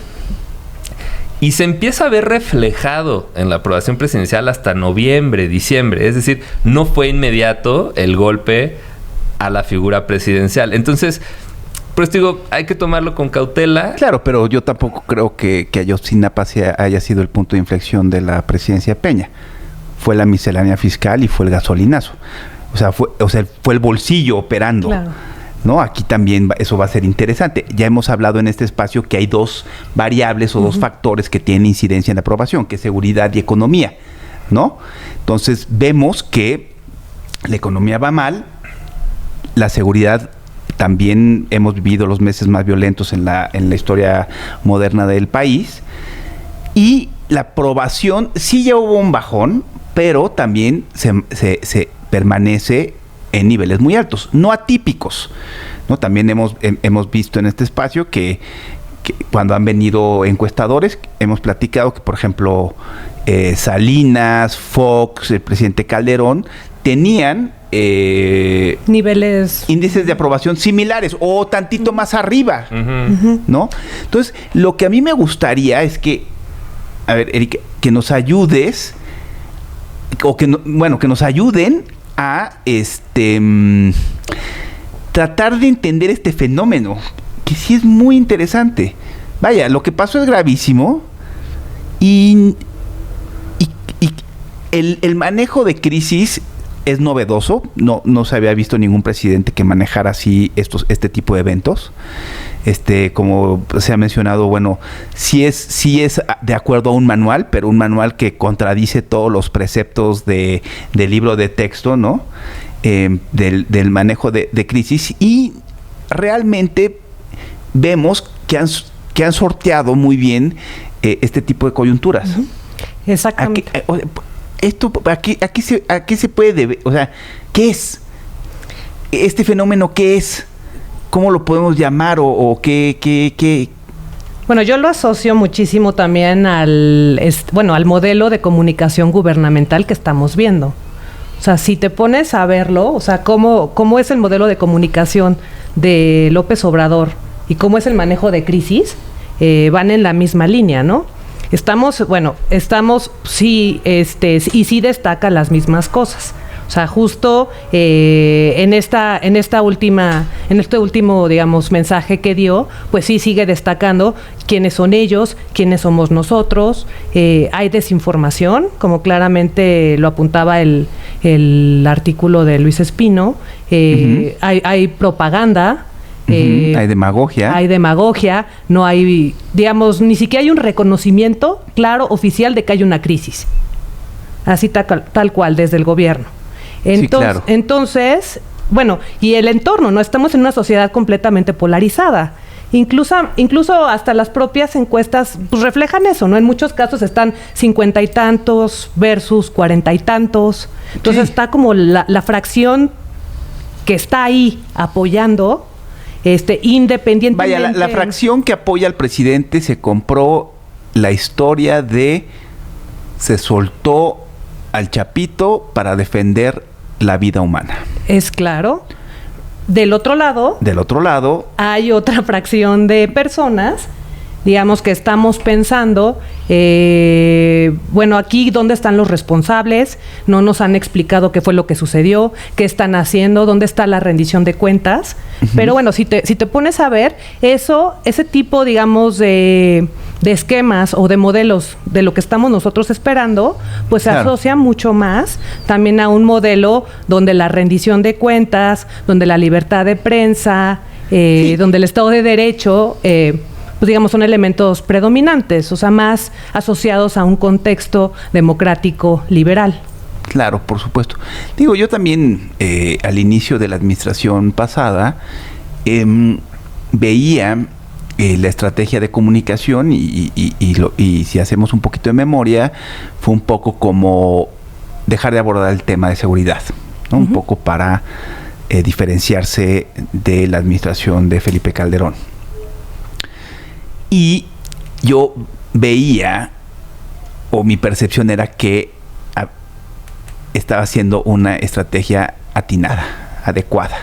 [SPEAKER 3] y se empieza a ver reflejado en la aprobación presidencial hasta noviembre, diciembre. Es decir, no fue inmediato el golpe a la figura presidencial. Entonces, pues digo, hay que tomarlo con cautela.
[SPEAKER 1] Claro, pero yo tampoco creo que Ayotzinapa haya sido el punto de inflexión de la presidencia de Peña. Fue la miscelánea fiscal y fue el gasolinazo. O sea, fue el bolsillo operando.
[SPEAKER 2] Claro.
[SPEAKER 1] ¿No? Aquí también eso va a ser interesante. Ya hemos hablado en este espacio que hay dos variables o dos factores que tienen incidencia en la aprobación, que es seguridad y economía, ¿no? Entonces vemos que la economía va mal, la seguridad también hemos vivido los meses más violentos en la historia moderna del país, y la aprobación sí ya hubo un bajón, pero también se permanece en niveles muy altos, no atípicos, ¿no? También hemos visto en este espacio que cuando han venido encuestadores, hemos platicado que, por ejemplo, Salinas, Fox, el presidente Calderón, tenían índices de aprobación similares o tantito más arriba, ¿no? Entonces, lo que a mí me gustaría es que, a ver, Erika, que nos ayudes, o que nos ayuden a tratar de entender este fenómeno, que sí es muy interesante. Vaya, lo que pasó es gravísimo y el manejo de crisis es novedoso. No se había visto ningún presidente que manejara así este tipo de eventos. como se ha mencionado, bueno, sí es de acuerdo a un manual, pero un manual que contradice todos los preceptos del libro de texto, ¿no? Del manejo de crisis, y realmente vemos que han sorteado muy bien este tipo de coyunturas.
[SPEAKER 2] Uh-huh. Exactamente.
[SPEAKER 1] ¿A qué se puede deber? O sea, ¿qué es? ¿Este fenómeno qué es? ¿Cómo lo podemos llamar? ¿O qué?
[SPEAKER 2] Bueno, yo lo asocio muchísimo también al modelo de comunicación gubernamental que estamos viendo. O sea, si te pones a verlo, o sea, cómo es el modelo de comunicación de López Obrador y cómo es el manejo de crisis, van en la misma línea, ¿no? Estamos, sí, y sí destaca las mismas cosas. O sea, justo en este último, digamos, mensaje que dio, pues sí sigue destacando quiénes son ellos, quiénes somos nosotros. Hay desinformación, como claramente lo apuntaba el artículo de Luis Espino. Uh-huh. Hay propaganda.
[SPEAKER 1] Hay demagogia.
[SPEAKER 2] Hay demagogia, no hay, digamos, ni siquiera hay un reconocimiento claro, oficial, de que hay una crisis. Así tal cual, desde el gobierno.
[SPEAKER 1] Sí, claro.
[SPEAKER 2] Entonces, bueno, y el entorno, ¿no? Estamos en una sociedad completamente polarizada. Incluso hasta las propias encuestas pues reflejan eso, ¿no? En muchos casos están 50 y tantos versus 40 y tantos. Entonces sí, está como la fracción que está ahí apoyando, independientemente.
[SPEAKER 1] Vaya, la fracción que apoya al presidente se compró la historia de se soltó al Chapito para defender la vida humana.
[SPEAKER 2] Es claro. Del otro lado, hay otra fracción de personas, digamos, que estamos pensando, aquí, ¿dónde están los responsables? No nos han explicado qué fue lo que sucedió, qué están haciendo, dónde está la rendición de cuentas. Uh-huh. Pero bueno, si te pones a ver, ese tipo, digamos, de esquemas o de modelos de lo que estamos nosotros esperando, pues se asocia mucho más también a un modelo donde la rendición de cuentas, donde la libertad de prensa, donde el Estado de Derecho, pues digamos, son elementos predominantes, o sea, más asociados a un contexto democrático liberal.
[SPEAKER 1] Claro, por supuesto. Digo, yo también al inicio de la administración pasada veía la estrategia de comunicación y si hacemos un poquito de memoria, fue un poco como dejar de abordar el tema de seguridad, ¿no? Uh-huh. Un poco para diferenciarse de la administración de Felipe Calderón. Y yo veía, o mi percepción era que estaba haciendo una estrategia atinada, adecuada.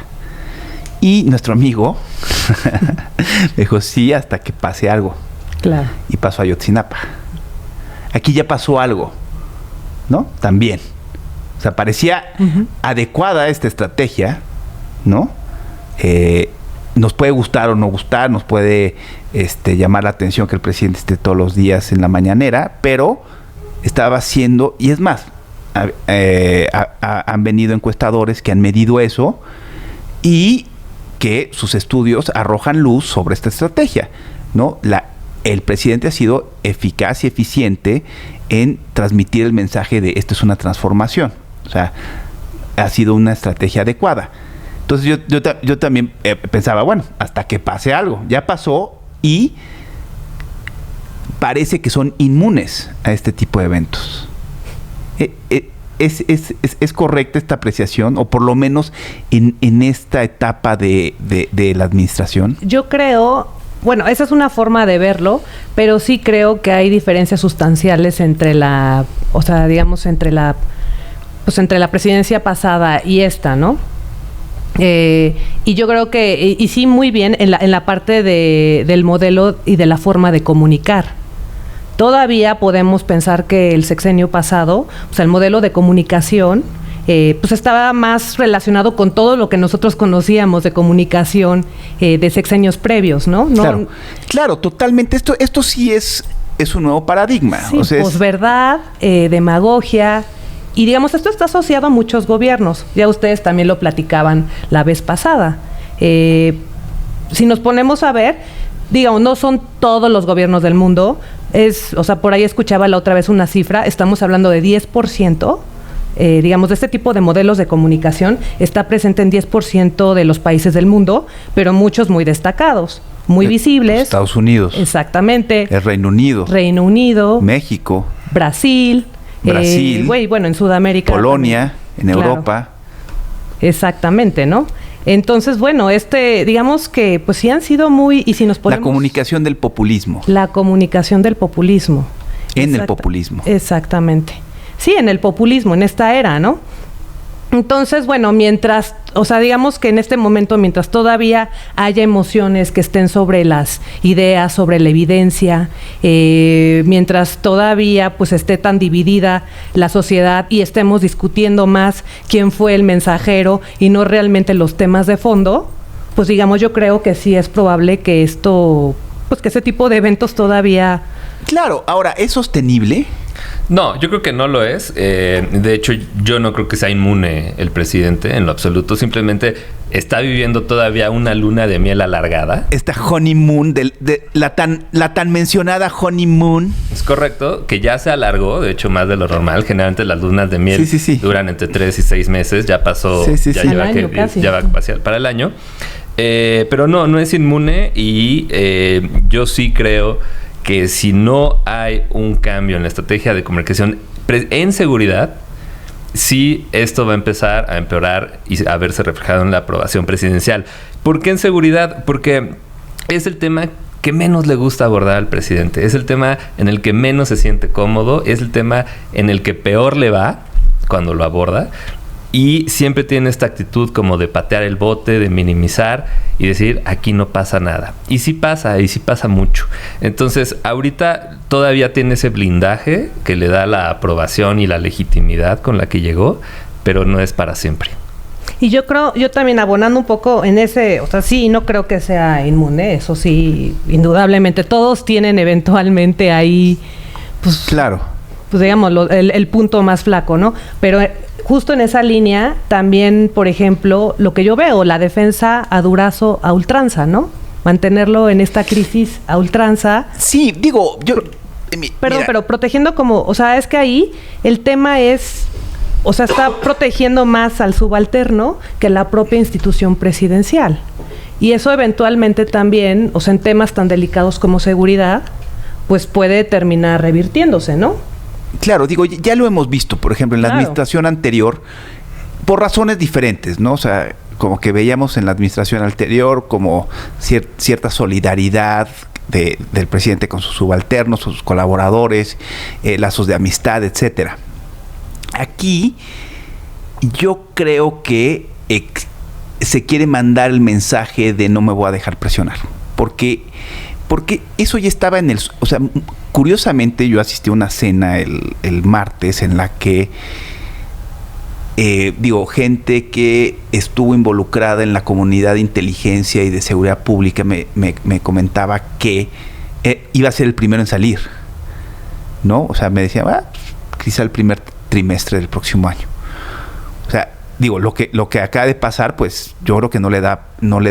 [SPEAKER 1] Y nuestro amigo me dijo, sí, hasta que pase algo.
[SPEAKER 2] Claro.
[SPEAKER 1] Y pasó a Ayotzinapa. Aquí ya pasó algo, ¿no? También. O sea, parecía uh-huh, adecuada esta estrategia, ¿no? Nos puede gustar o no gustar, nos puede llamar la atención que el presidente esté todos los días en la mañanera, pero estaba haciendo, y es más, han venido encuestadores que han medido eso y que sus estudios arrojan luz sobre esta estrategia, ¿no? El presidente ha sido eficaz y eficiente en transmitir el mensaje de esto es una transformación, o sea, ha sido una estrategia adecuada. Entonces yo también pensaba, bueno, hasta que pase algo. Ya pasó y parece que son inmunes a este tipo de eventos. ¿Es correcta esta apreciación? O por lo menos en esta etapa de la administración.
[SPEAKER 2] Yo creo, bueno, esa es una forma de verlo, pero sí creo que hay diferencias sustanciales entre la presidencia pasada y esta, ¿no? Y yo creo que, y sí, muy bien en la parte del modelo y de la forma de comunicar. Todavía podemos pensar que el sexenio pasado, o sea, el modelo de comunicación, pues estaba más relacionado con todo lo que nosotros conocíamos de comunicación de sexenios previos, ¿no?
[SPEAKER 1] Claro, totalmente. Esto sí es un nuevo paradigma.
[SPEAKER 2] Sí, o sea, posverdad, demagogia. Y digamos, esto está asociado a muchos gobiernos. Ya ustedes también lo platicaban la vez pasada. si nos ponemos a ver, digamos, no son todos los gobiernos del mundo. O sea, por ahí escuchaba la otra vez una cifra, estamos hablando de 10%. Digamos, de este tipo de modelos de comunicación está presente en 10% de los países del mundo, pero muchos muy destacados, muy visibles.
[SPEAKER 1] Estados Unidos.
[SPEAKER 2] Exactamente.
[SPEAKER 1] El Reino Unido.
[SPEAKER 2] Reino Unido.
[SPEAKER 1] México.
[SPEAKER 2] Brasil. Bueno, en Sudamérica.
[SPEAKER 1] Polonia, en Europa.
[SPEAKER 2] Exactamente, ¿no? Entonces, bueno, digamos que pues sí han sido muy... Y si nos ponemos...
[SPEAKER 1] La comunicación del populismo.
[SPEAKER 2] La comunicación del populismo.
[SPEAKER 1] En el populismo.
[SPEAKER 2] Exactamente. Sí, en el populismo, en esta era, ¿no? Entonces, bueno, digamos que en este momento, mientras todavía haya emociones que estén sobre las ideas, sobre la evidencia, mientras todavía pues esté tan dividida la sociedad y estemos discutiendo más quién fue el mensajero y no realmente los temas de fondo, pues digamos, yo creo que sí es probable que que ese tipo de eventos todavía...
[SPEAKER 1] Claro, ahora, ¿es sostenible?
[SPEAKER 3] No, yo creo que no lo es. De hecho, yo no creo que sea inmune el presidente en lo absoluto. Simplemente está viviendo todavía una luna de miel alargada.
[SPEAKER 1] Esta honeymoon, la tan mencionada honeymoon.
[SPEAKER 3] Es correcto, que ya se alargó, de hecho, más de lo normal. Generalmente las lunas de miel duran entre 3 y 6 meses. Ya pasó, ya va para el año. Pero no es inmune y yo sí creo que si no hay un cambio en la estrategia de comunicación en seguridad, sí esto va a empezar a empeorar y a verse reflejado en la aprobación presidencial. ¿Por qué en seguridad? Porque es el tema que menos le gusta abordar al presidente. Es el tema en el que menos se siente cómodo. Es el tema en el que peor le va cuando lo aborda. Y siempre tiene esta actitud como de patear el bote, de minimizar y decir, aquí no pasa nada. Y sí pasa mucho. Entonces, ahorita todavía tiene ese blindaje que le da la aprobación y la legitimidad con la que llegó, pero no es para siempre.
[SPEAKER 2] Y yo también abonando un poco en ese, o sea, sí, no creo que sea inmune, eso sí, indudablemente. Todos tienen eventualmente ahí, pues... Claro. Pues digamos, el punto más flaco, ¿no? Pero justo en esa línea, también, por ejemplo, lo que yo veo, la defensa a Durazo a ultranza, ¿no? Mantenerlo en esta crisis a ultranza.
[SPEAKER 1] Sí, digo,
[SPEAKER 2] pero protegiendo como, o sea, es que ahí el tema es, o sea, está protegiendo más al subalterno que la propia institución presidencial. Y eso eventualmente también, o sea, en temas tan delicados como seguridad, pues puede terminar revirtiéndose, ¿no?
[SPEAKER 1] Claro, digo, ya lo hemos visto, por ejemplo, en la administración anterior, por razones diferentes, ¿no? O sea, como que veíamos en la administración anterior como cierta solidaridad del presidente con sus subalternos, sus colaboradores, lazos de amistad, etcétera. Aquí, yo creo que se quiere mandar el mensaje de no me voy a dejar presionar, porque eso ya estaba en o sea, curiosamente yo asistí a una cena el martes en la que gente que estuvo involucrada en la comunidad de inteligencia y de seguridad pública me comentaba que iba a ser el primero en salir, ¿no? O sea, me decía, quizá el primer trimestre del próximo año. O sea, digo, lo que acaba de pasar, pues yo creo que no le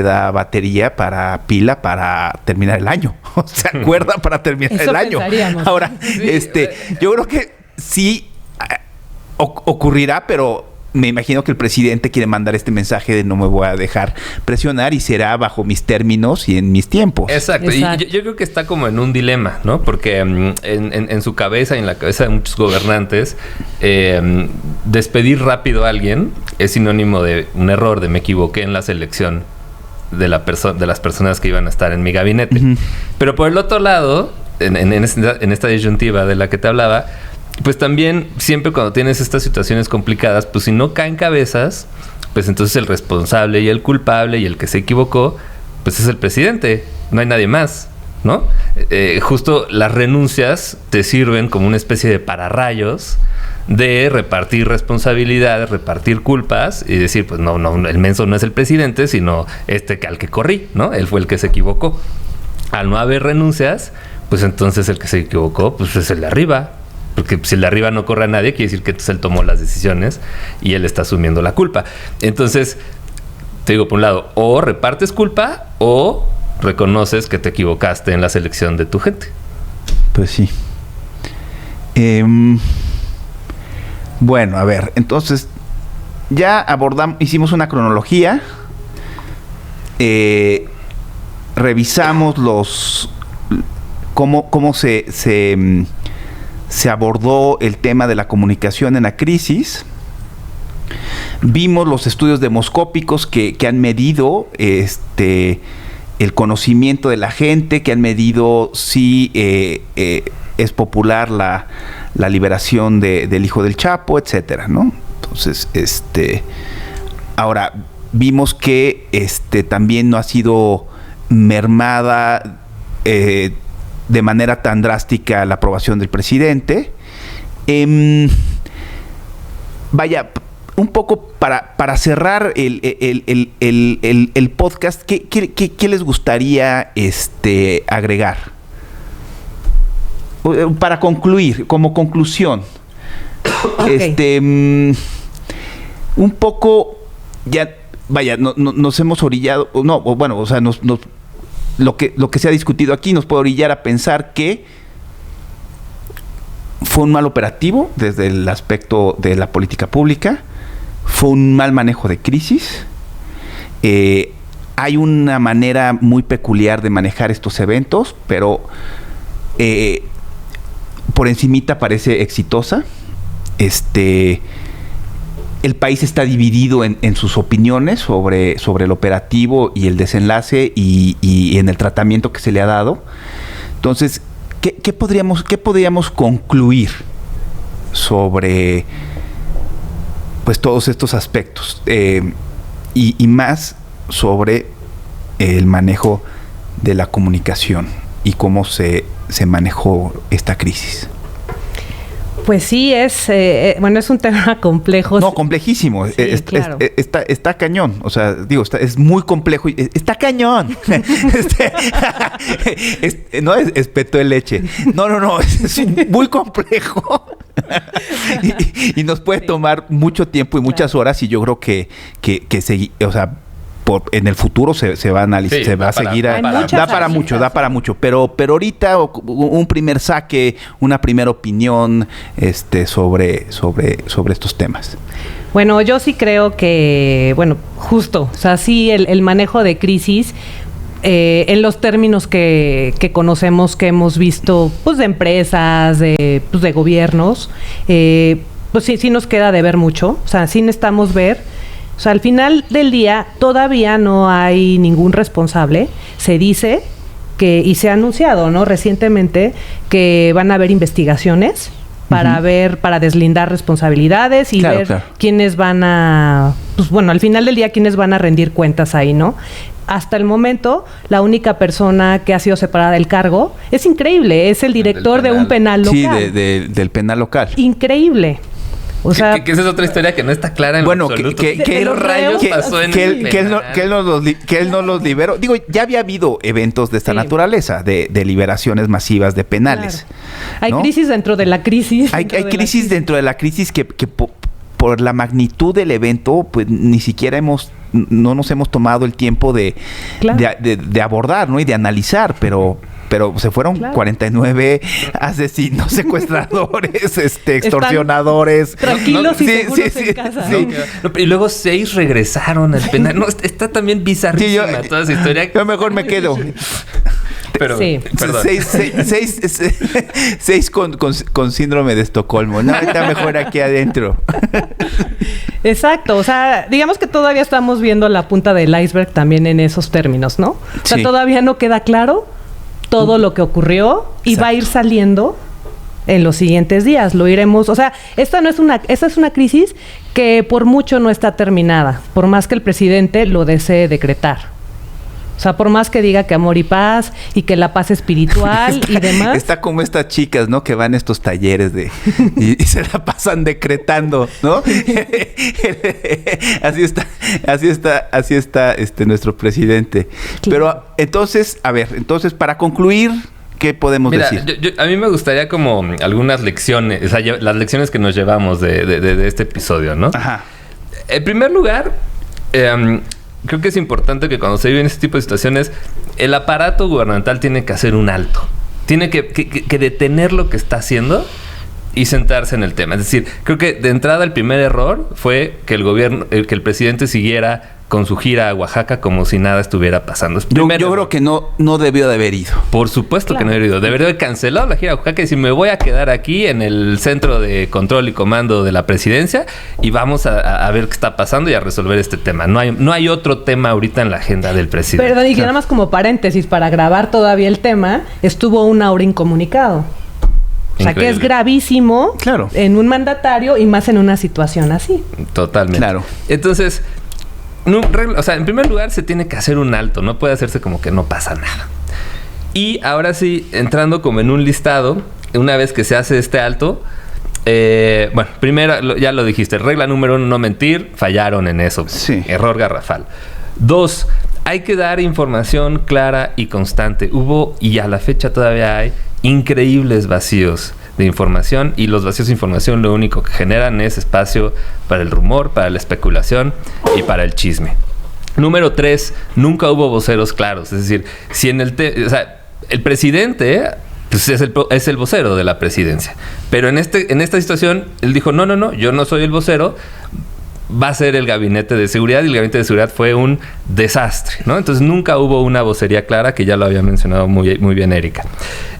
[SPEAKER 1] da batería pila para terminar el año. O sea, cuerda para terminar el año. Ahora, yo creo que sí ocurrirá, pero me imagino que el presidente quiere mandar este mensaje de no me voy a dejar presionar y será bajo mis términos y en mis tiempos.
[SPEAKER 3] Exacto. Y yo creo que está como en un dilema, ¿no? Porque en su cabeza y en la cabeza de muchos gobernantes, despedir rápido a alguien es sinónimo de un error, de me equivoqué en la selección de las personas que iban a estar en mi gabinete. Uh-huh. Pero por el otro lado, en esta disyuntiva de la que te hablaba, pues también siempre cuando tienes estas situaciones complicadas, pues si no caen cabezas, pues entonces el responsable y el culpable y el que se equivocó, pues es el presidente, no hay nadie más, ¿no? Justo las renuncias te sirven como una especie de pararrayos de repartir responsabilidades, repartir culpas y decir, pues no, el menso no es el presidente, sino al que corrí, ¿no? Él fue el que se equivocó. Al no haber renuncias, pues entonces el que se equivocó, pues es el de arriba. Porque si el de arriba no corre a nadie, quiere decir que entonces él tomó las decisiones y él está asumiendo la culpa. Entonces, te digo, por un lado, o repartes culpa o reconoces que te equivocaste en la selección de tu gente.
[SPEAKER 1] Pues sí. Bueno, a ver, entonces ya hicimos una cronología, revisamos cómo se abordó el tema de la comunicación en la crisis. Vimos los estudios demoscópicos que han medido el conocimiento de la gente, que han medido si es popular la liberación del hijo del Chapo, etcétera, ¿no? Entonces, ahora vimos que también no ha sido mermada de manera tan drástica la aprobación del presidente. Vaya, un poco para cerrar el podcast, ¿qué les gustaría agregar? Para concluir, como conclusión.
[SPEAKER 2] Okay.
[SPEAKER 1] Un poco, ya, vaya, nos hemos orillado, o sea, lo que se ha discutido aquí nos puede orillar a pensar que fue un mal operativo desde el aspecto de la política pública, fue un mal manejo de crisis. Hay una manera muy peculiar de manejar estos eventos, pero por encimita parece exitosa. El país está dividido en sus opiniones sobre el operativo y el desenlace y en el tratamiento que se le ha dado. Entonces, ¿qué podríamos concluir sobre pues todos estos aspectos? Y más sobre el manejo de la comunicación y cómo se manejó esta crisis.
[SPEAKER 2] Pues sí, es un tema complejo.
[SPEAKER 1] No, complejísimo.
[SPEAKER 2] Sí, claro.
[SPEAKER 1] Está cañón. O sea, digo, es muy complejo. Está cañón. No es peto de leche. No. Es muy complejo. y nos puede tomar mucho tiempo y muchas horas. Y yo creo que o sea, en el futuro se va a analizar, sí, se va a seguir. Da para mucho. Pero ahorita un primer saque, una primera opinión sobre estos temas.
[SPEAKER 2] Bueno, yo sí creo que, justo, o sea, sí el manejo de crisis en los términos que conocemos, que hemos visto, pues de empresas, de gobiernos, pues sí nos queda de ver mucho. O sea, sí necesitamos ver. O sea, al final del día todavía no hay ningún responsable. Se dice y se ha anunciado, ¿no? Recientemente que van a haber investigaciones para para deslindar responsabilidades y ver quiénes van a, al final del día quiénes van a rendir cuentas ahí, ¿no? Hasta el momento, la única persona que ha sido separada del cargo es increíble, es el director de un penal local.
[SPEAKER 1] Sí, del penal local.
[SPEAKER 2] Increíble. O sea,
[SPEAKER 3] que esa es otra historia que no está clara en absoluto.
[SPEAKER 1] ¿Qué rayos pasó en el penal? Que él no los liberó. Digo, ya había habido eventos de esta naturaleza, de liberaciones masivas de penales.
[SPEAKER 2] Claro. Hay crisis dentro de la crisis.
[SPEAKER 1] Hay crisis dentro de la crisis que por la magnitud del evento, pues ni siquiera no nos hemos tomado el tiempo de abordar, ¿no? Y de analizar, pero se fueron 49 asesinos, secuestradores, extorsionadores.
[SPEAKER 2] Tranquilos y seguros en casa.
[SPEAKER 3] Sí. No, y luego 6 regresaron al penal. No, está también bizarrísima toda esa historia.
[SPEAKER 1] Yo mejor me quedo.
[SPEAKER 3] Pero, perdón.
[SPEAKER 1] 6 con síndrome de Estocolmo. No, está mejor aquí adentro.
[SPEAKER 2] Exacto. O sea, digamos que todavía estamos viendo la punta del iceberg también en esos términos, ¿no? O sea, todavía no queda claro todo lo que ocurrió y va a ir saliendo en los siguientes días. Lo iremos... O sea, esta es una crisis que por mucho no está terminada, por más que el presidente lo desee decretar. O sea, por más que diga que amor y paz y que la paz espiritual y demás.
[SPEAKER 1] Está como estas chicas, ¿no? Que van a estos talleres y se la pasan decretando, ¿no? Así está nuestro presidente. Claro. Pero entonces, para concluir, ¿qué podemos decir?
[SPEAKER 3] A mí me gustaría como algunas lecciones, o sea, las lecciones que nos llevamos de este episodio, ¿no?
[SPEAKER 1] Ajá.
[SPEAKER 3] En primer lugar, creo que es importante que cuando se viven este tipo de situaciones, el aparato gubernamental tiene que hacer un alto. Tiene que detener lo que está haciendo y sentarse en el tema. Es decir, creo que de entrada el primer error fue que que el presidente siguiera con su gira a Oaxaca como si nada estuviera pasando.
[SPEAKER 1] Yo creo que no debió de haber ido.
[SPEAKER 3] Por supuesto que no debió. Debería haber cancelado la gira a Oaxaca y decir, me voy a quedar aquí en el centro de control y comando de la presidencia y vamos a ver qué está pasando y a resolver este tema. No hay otro tema ahorita en la agenda del presidente.
[SPEAKER 2] Perdón, y que nada más como paréntesis, para grabar todavía el tema, estuvo 1 hora incomunicado. O sea, que es gravísimo en un mandatario y más en una situación así.
[SPEAKER 3] Totalmente.
[SPEAKER 1] Claro.
[SPEAKER 3] Entonces, en primer lugar se tiene que hacer un alto. No puede hacerse como que no pasa nada. Y ahora sí, entrando como en un listado, una vez que se hace este alto, primero, ya lo dijiste, regla número 1, no mentir. Fallaron en eso.
[SPEAKER 1] Sí.
[SPEAKER 3] Error garrafal. 2, hay que dar información clara y constante. Hubo, y a la fecha todavía hay, increíbles vacíos de información, y los vacíos de información lo único que generan es espacio para el rumor, para la especulación y para el chisme. Número 3, nunca hubo voceros claros. Es decir, si en el presidente pues es el vocero de la presidencia, pero en esta situación él dijo, no, yo no soy el vocero, va a ser el gabinete de seguridad, y el gabinete de seguridad fue un desastre, ¿no? Entonces nunca hubo una vocería clara, que ya lo había mencionado muy, muy bien Erika.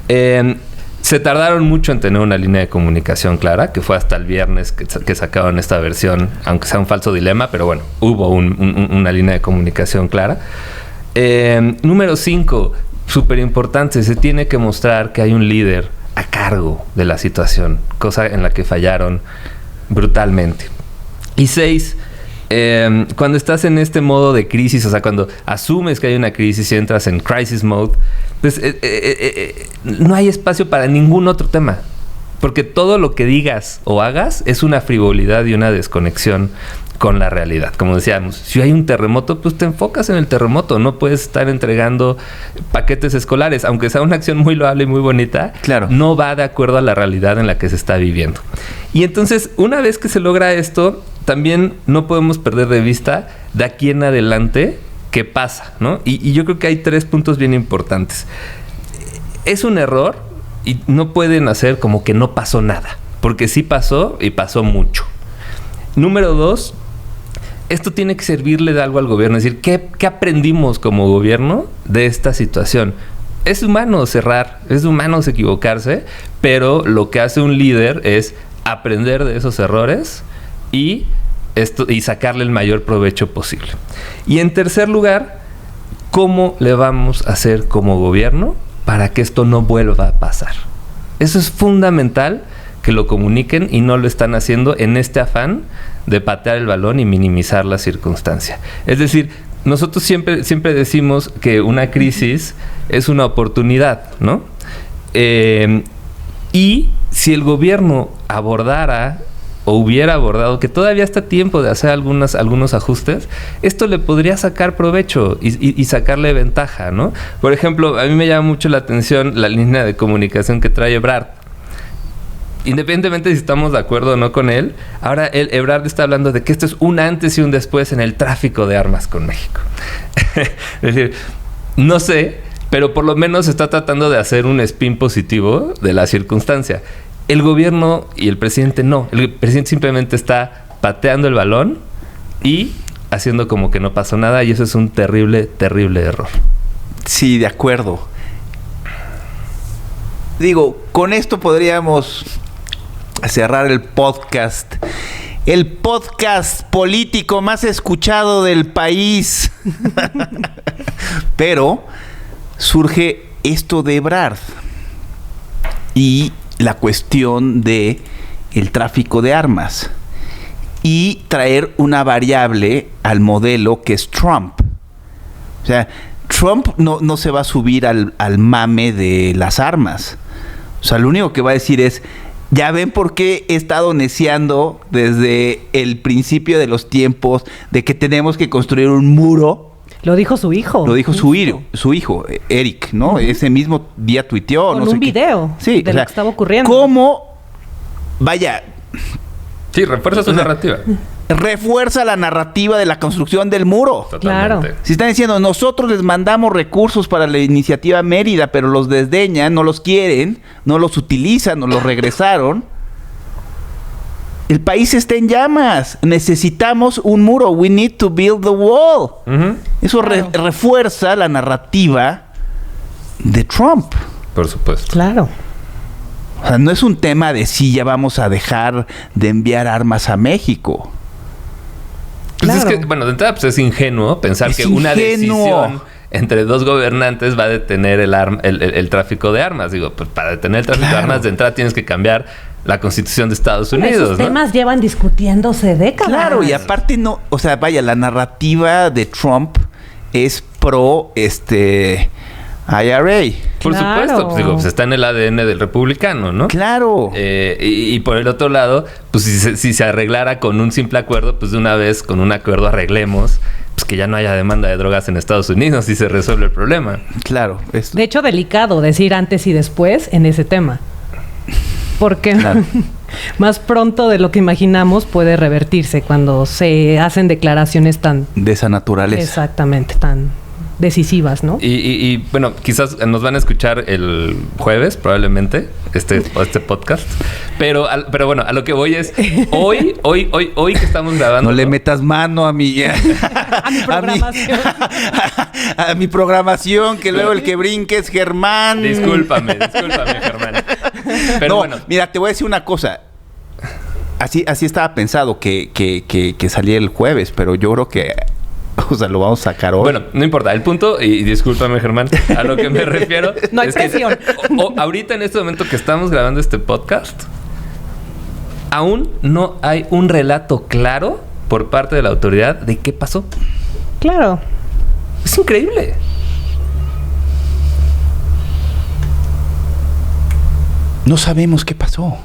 [SPEAKER 3] Se tardaron mucho en tener una línea de comunicación clara, que fue hasta el viernes que sacaron esta versión, aunque sea un falso dilema, pero bueno, hubo una línea de comunicación clara. Número 5, súper importante, se tiene que mostrar que hay un líder a cargo de la situación, cosa en la que fallaron brutalmente. Y 6, cuando estás en este modo de crisis, o sea, cuando asumes que hay una crisis y entras en crisis mode, pues no hay espacio para ningún otro tema. Porque todo lo que digas o hagas es una frivolidad y una desconexión con la realidad. Como decíamos, si hay un terremoto, pues te enfocas en el terremoto. No puedes estar entregando paquetes escolares. Aunque sea una acción muy loable y muy bonita,
[SPEAKER 1] claro,
[SPEAKER 3] no va de acuerdo a la realidad en la que se está viviendo. Y entonces, una vez que se logra esto, también no podemos perder de vista de aquí en adelante qué pasa, ¿no? Y yo creo que hay 3 puntos bien importantes. Es un error y no pueden hacer como que no pasó nada, porque sí pasó y pasó mucho. Número 2, esto tiene que servirle de algo al gobierno. Es decir, ¿qué aprendimos como gobierno de esta situación? Es humano cerrar, es humano equivocarse, pero lo que hace un líder es aprender de esos errores y sacarle el mayor provecho posible. Y en tercer lugar, ¿cómo le vamos a hacer como gobierno para que esto no vuelva a pasar? Eso es fundamental que lo comuniquen, y no lo están haciendo en este afán de patear el balón y minimizar la circunstancia. Es decir, nosotros siempre decimos que una crisis es una oportunidad, ¿no? Y si el gobierno abordara o hubiera abordado, que todavía está tiempo de hacer algunos ajustes, esto le podría sacar provecho y sacarle ventaja, ¿no? Por ejemplo, a mí me llama mucho la atención la línea de comunicación que trae Ebrard. Independientemente si estamos de acuerdo o no con él, ahora Ebrard está hablando de que esto es un antes y un después en el tráfico de armas con México. Es decir, no sé, pero por lo menos está tratando de hacer un spin positivo de la circunstancia. El gobierno y el presidente no. El presidente simplemente está pateando el balón y haciendo como que no pasó nada, y eso es un terrible, terrible error.
[SPEAKER 1] Sí, de acuerdo. Digo, con esto podríamos cerrar el podcast. El podcast político más escuchado del país. Pero surge esto de Ebrard y la cuestión de el tráfico de armas y traer una variable al modelo que es Trump. O sea, Trump no se va a subir al mame de las armas. O sea, lo único que va a decir es, ya ven por qué he estado neciando desde el principio de los tiempos de que tenemos que construir un muro.
[SPEAKER 2] Lo dijo su hijo.
[SPEAKER 1] Lo dijo su hijo, Eric, ¿no? Uh-huh. Ese mismo día tuiteó.
[SPEAKER 2] Con
[SPEAKER 1] no sé
[SPEAKER 2] un video
[SPEAKER 1] de
[SPEAKER 2] lo que estaba ocurriendo.
[SPEAKER 1] ¿Cómo? Vaya.
[SPEAKER 3] Sí, refuerza su narrativa.
[SPEAKER 1] refuerza la narrativa de la construcción del muro.
[SPEAKER 3] Totalmente.
[SPEAKER 2] Claro.
[SPEAKER 1] Si están diciendo, nosotros les mandamos recursos para la iniciativa Mérida, pero los desdeñan, no los quieren, no los utilizan, no los regresaron. El país está en llamas. Necesitamos un muro. We need to build the wall.
[SPEAKER 3] Uh-huh.
[SPEAKER 1] Eso refuerza la narrativa de Trump.
[SPEAKER 3] Por supuesto.
[SPEAKER 2] Claro.
[SPEAKER 1] O sea, no es un tema de si ya vamos a dejar de enviar armas a México.
[SPEAKER 3] Pues
[SPEAKER 2] Claro.
[SPEAKER 3] es que, bueno, de entrada pues es ingenuo pensar
[SPEAKER 1] Es
[SPEAKER 3] que una
[SPEAKER 1] ingenuo.
[SPEAKER 3] decisión entre dos gobernantes va a detener el tráfico de armas. Digo, pues para detener el tráfico de armas, de entrada tienes que cambiar la Constitución de Estados Unidos,
[SPEAKER 2] Esos
[SPEAKER 3] ¿no?
[SPEAKER 2] temas llevan discutiéndose décadas.
[SPEAKER 1] Claro, y aparte no, o sea, vaya, la narrativa de Trump es pro IRA.
[SPEAKER 3] Por
[SPEAKER 2] Claro.
[SPEAKER 3] supuesto, pues digo, pues está en el ADN del republicano, ¿no?
[SPEAKER 1] Claro.
[SPEAKER 3] Y por el otro lado, pues si se arreglara con un simple acuerdo, pues de una vez con un acuerdo arreglemos, pues que ya no haya demanda de drogas en Estados Unidos y se resuelve el problema.
[SPEAKER 1] Claro.
[SPEAKER 2] De hecho, delicado decir antes y después en ese tema. Porque
[SPEAKER 1] Claro.
[SPEAKER 2] más pronto de lo que imaginamos puede revertirse cuando se hacen declaraciones tan...
[SPEAKER 1] De esa naturaleza.
[SPEAKER 2] Exactamente, tan decisivas, ¿no?
[SPEAKER 3] Y bueno, quizás nos van a escuchar el jueves, probablemente, este podcast. Pero bueno, a lo que voy es, hoy que estamos grabando...
[SPEAKER 1] No le metas mano a mi...
[SPEAKER 2] A mi programación.
[SPEAKER 1] a mi programación, que luego el que brinque es Germán.
[SPEAKER 3] Discúlpame, Germán. Pero
[SPEAKER 1] no,
[SPEAKER 3] bueno.
[SPEAKER 1] mira, te voy a decir una cosa. Así estaba pensado que salía el jueves, pero yo creo que... O sea, lo vamos a sacar hoy.
[SPEAKER 3] Bueno, no importa. El punto, y discúlpame, Germán, a lo que me refiero...
[SPEAKER 2] No hay
[SPEAKER 3] es
[SPEAKER 2] presión.
[SPEAKER 3] Que, ahorita, en este momento que estamos grabando este podcast, aún no hay un relato claro por parte de la autoridad de qué pasó.
[SPEAKER 2] Claro.
[SPEAKER 3] Es increíble.
[SPEAKER 1] No sabemos qué pasó.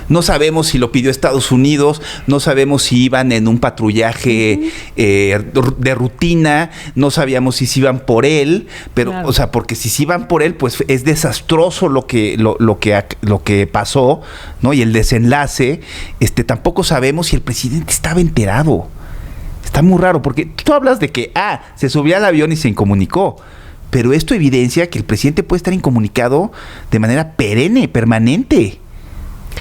[SPEAKER 1] No sabemos si lo pidió Estados Unidos, no sabemos si iban en un patrullaje de rutina, no sabíamos si se iban por él, pero,
[SPEAKER 2] claro.
[SPEAKER 1] O sea, porque si se iban por él, pues es desastroso lo que pasó, ¿no? Y el desenlace, tampoco sabemos si el presidente estaba enterado. Está muy raro, porque tú hablas de que, se subió al avión y se incomunicó. Pero esto evidencia que el presidente puede estar incomunicado de manera permanente.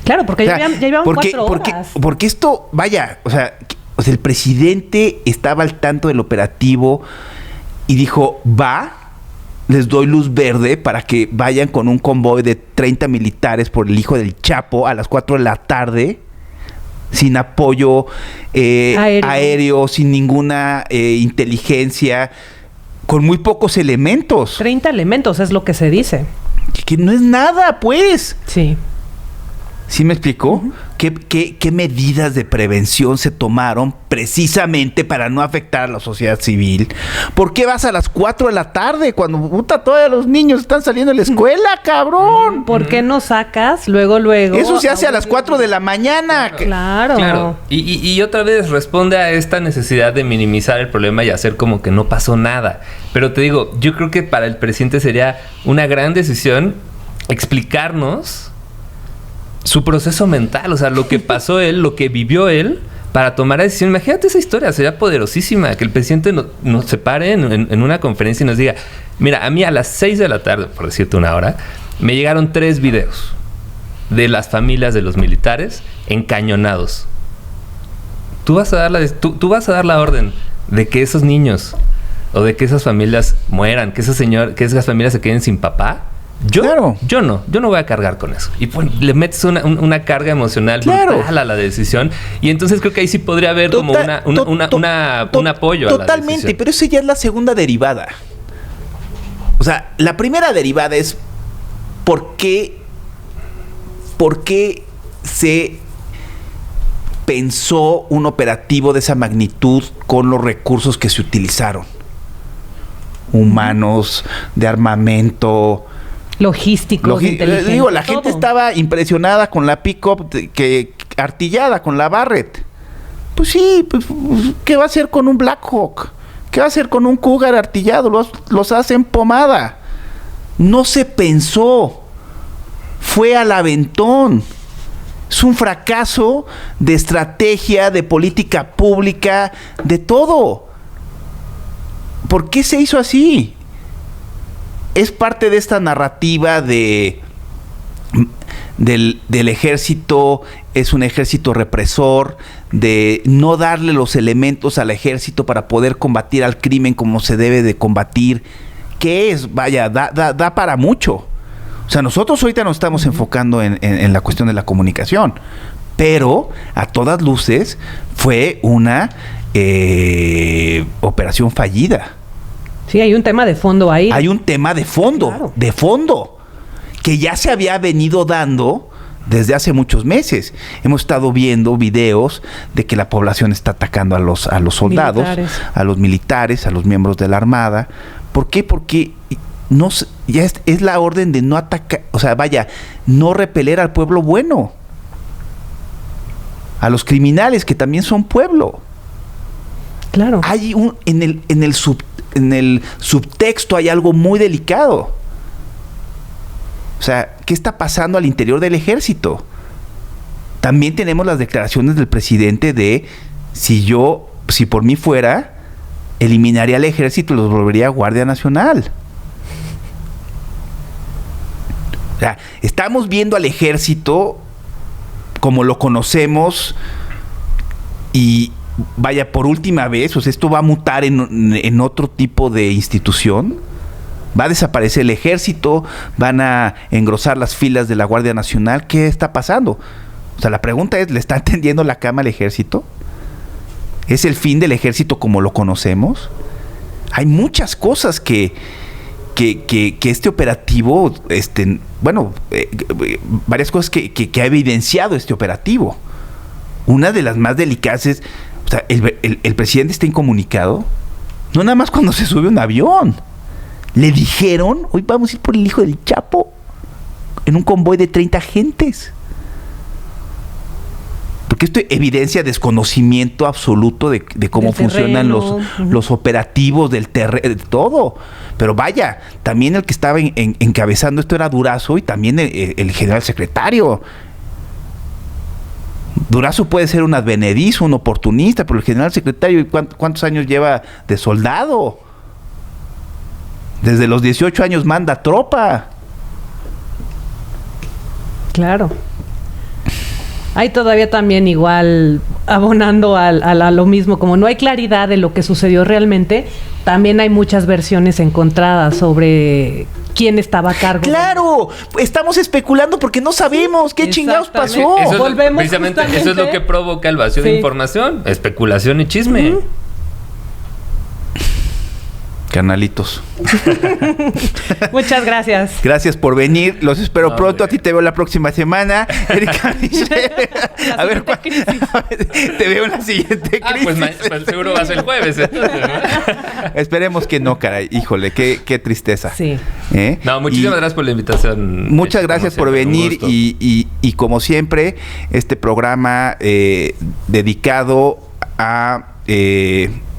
[SPEAKER 2] Claro, porque ya llevaban 4 horas.
[SPEAKER 1] Porque esto, vaya, o sea, el presidente estaba al tanto del operativo y dijo, les doy luz verde para que vayan con un convoy de 30 militares por el hijo del Chapo a las 4 de la tarde, sin apoyo aéreo, sin ninguna inteligencia, con muy pocos elementos.
[SPEAKER 2] 30 elementos es lo que se dice.
[SPEAKER 1] Que no es nada, pues.
[SPEAKER 2] Sí.
[SPEAKER 1] ¿Sí me explicó? Uh-huh. ¿Qué medidas de prevención se tomaron precisamente para no afectar a la sociedad civil? ¿Por qué vas a las 4 de la tarde cuando todavía los niños están saliendo de la escuela, cabrón?
[SPEAKER 2] ¿Por qué no sacas luego?
[SPEAKER 1] Eso se hace a las 4 de la mañana.
[SPEAKER 2] Claro.
[SPEAKER 3] Y otra vez responde a esta necesidad de minimizar el problema y hacer como que no pasó nada. Pero te digo, yo creo que para el presidente sería una gran decisión explicarnos su proceso mental, o sea, lo que pasó él, lo que vivió él, para tomar la decisión. Imagínate esa historia, sería poderosísima, que el presidente nos separe en una conferencia y nos diga, mira, a mí a las 6 de la tarde, por decirte una hora, me llegaron 3 videos de las familias de los militares encañonados. Tú vas a dar la orden de que esos niños o de que esas familias mueran, que esas familias se queden sin papá. Yo no voy a cargar con eso. Y pues, le metes una carga emocional brutal a la decisión. Y entonces creo que ahí sí podría haber como un apoyo
[SPEAKER 1] totalmente,
[SPEAKER 3] a la decisión.
[SPEAKER 1] pero esa ya es la segunda derivada. O sea, la primera derivada es ¿por qué se pensó un operativo de esa magnitud con los recursos que se utilizaron? Humanos, de armamento...
[SPEAKER 2] Logísticos,
[SPEAKER 1] digo, la gente estaba impresionada con la pick-up artillada, con la Barrett. Pues sí, pues, ¿qué va a hacer con un Black Hawk? ¿Qué va a hacer con un Cougar artillado? Los hacen pomada. No se pensó. Fue al aventón. Es un fracaso de estrategia, de política pública, de todo. ¿Por qué se hizo así? Es parte de esta narrativa del ejército, es un ejército represor, de no darle los elementos al ejército para poder combatir al crimen como se debe de combatir. ¿Qué es? Vaya, da para mucho. O sea, nosotros ahorita nos estamos enfocando en la cuestión de la comunicación, pero a todas luces fue una operación fallida.
[SPEAKER 2] Sí, hay un tema de fondo ahí.
[SPEAKER 1] Hay un tema de fondo, claro, de fondo, que ya se había venido dando desde hace muchos meses. Hemos estado viendo videos de que la población está atacando a los soldados, a los militares, a los miembros de la Armada. ¿Por qué? Porque ya es la orden de no atacar, o sea, vaya, no repeler al pueblo bueno, a los criminales que también son pueblo.
[SPEAKER 2] Claro.
[SPEAKER 1] Hay en el subtexto hay algo muy delicado. O sea, ¿qué está pasando al interior del ejército? También tenemos las declaraciones del presidente de si por mí fuera, eliminaría al ejército y los volvería a Guardia Nacional. O sea, estamos viendo al ejército como lo conocemos y vaya, por última vez, o sea, esto va a mutar en otro tipo de institución. Va a desaparecer el ejército, van a engrosar las filas de la Guardia Nacional. ¿Qué está pasando? O sea, la pregunta es, ¿le está tendiendo la cama al ejército? ¿Es el fin del ejército como lo conocemos? Hay muchas cosas que este operativo, varias cosas que ha evidenciado este operativo. Una de las más delicadas es, o sea, el presidente está incomunicado, no nada más cuando se sube un avión. Le dijeron, hoy vamos a ir por el hijo del Chapo en un convoy de 30 agentes. Porque esto evidencia desconocimiento absoluto de cómo funcionan los operativos del terreno, de todo. Pero vaya, también el que estaba encabezando esto era Durazo y también el general secretario. Durazo puede ser un advenedizo, un oportunista, pero el general secretario, ¿cuántos años lleva de soldado? Desde los 18 años manda tropa.
[SPEAKER 2] Claro. Hay todavía también igual abonando a lo mismo, como no hay claridad de lo que sucedió realmente, también hay muchas versiones encontradas sobre quién estaba a cargo.
[SPEAKER 1] ¡Claro! Estamos especulando porque no sabemos qué chingados pasó.
[SPEAKER 3] Precisamente eso es lo que provoca el vacío de información, especulación y chisme. Canalitos.
[SPEAKER 2] Muchas gracias.
[SPEAKER 1] Gracias por venir. Los espero pronto. A ti te veo la próxima semana. Erika Michelle. A ver, te veo en la siguiente crisis.
[SPEAKER 3] Pues seguro va a ser el jueves.
[SPEAKER 1] Esperemos que no, caray. Híjole, qué tristeza.
[SPEAKER 2] Sí.
[SPEAKER 3] No, muchísimas gracias por la invitación.
[SPEAKER 1] Muchas gracias por venir y como siempre, este programa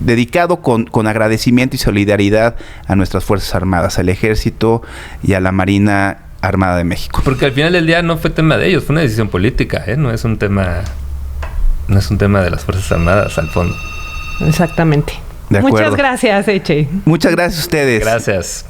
[SPEAKER 1] dedicado con agradecimiento y solidaridad a nuestras Fuerzas Armadas, al Ejército y a la Marina Armada de México.
[SPEAKER 3] Porque al final del día no fue tema de ellos, fue una decisión política, no es un tema de las Fuerzas Armadas al fondo.
[SPEAKER 2] Exactamente.
[SPEAKER 1] De acuerdo.
[SPEAKER 2] Muchas gracias, Eche.
[SPEAKER 1] Muchas gracias a ustedes.
[SPEAKER 3] Gracias.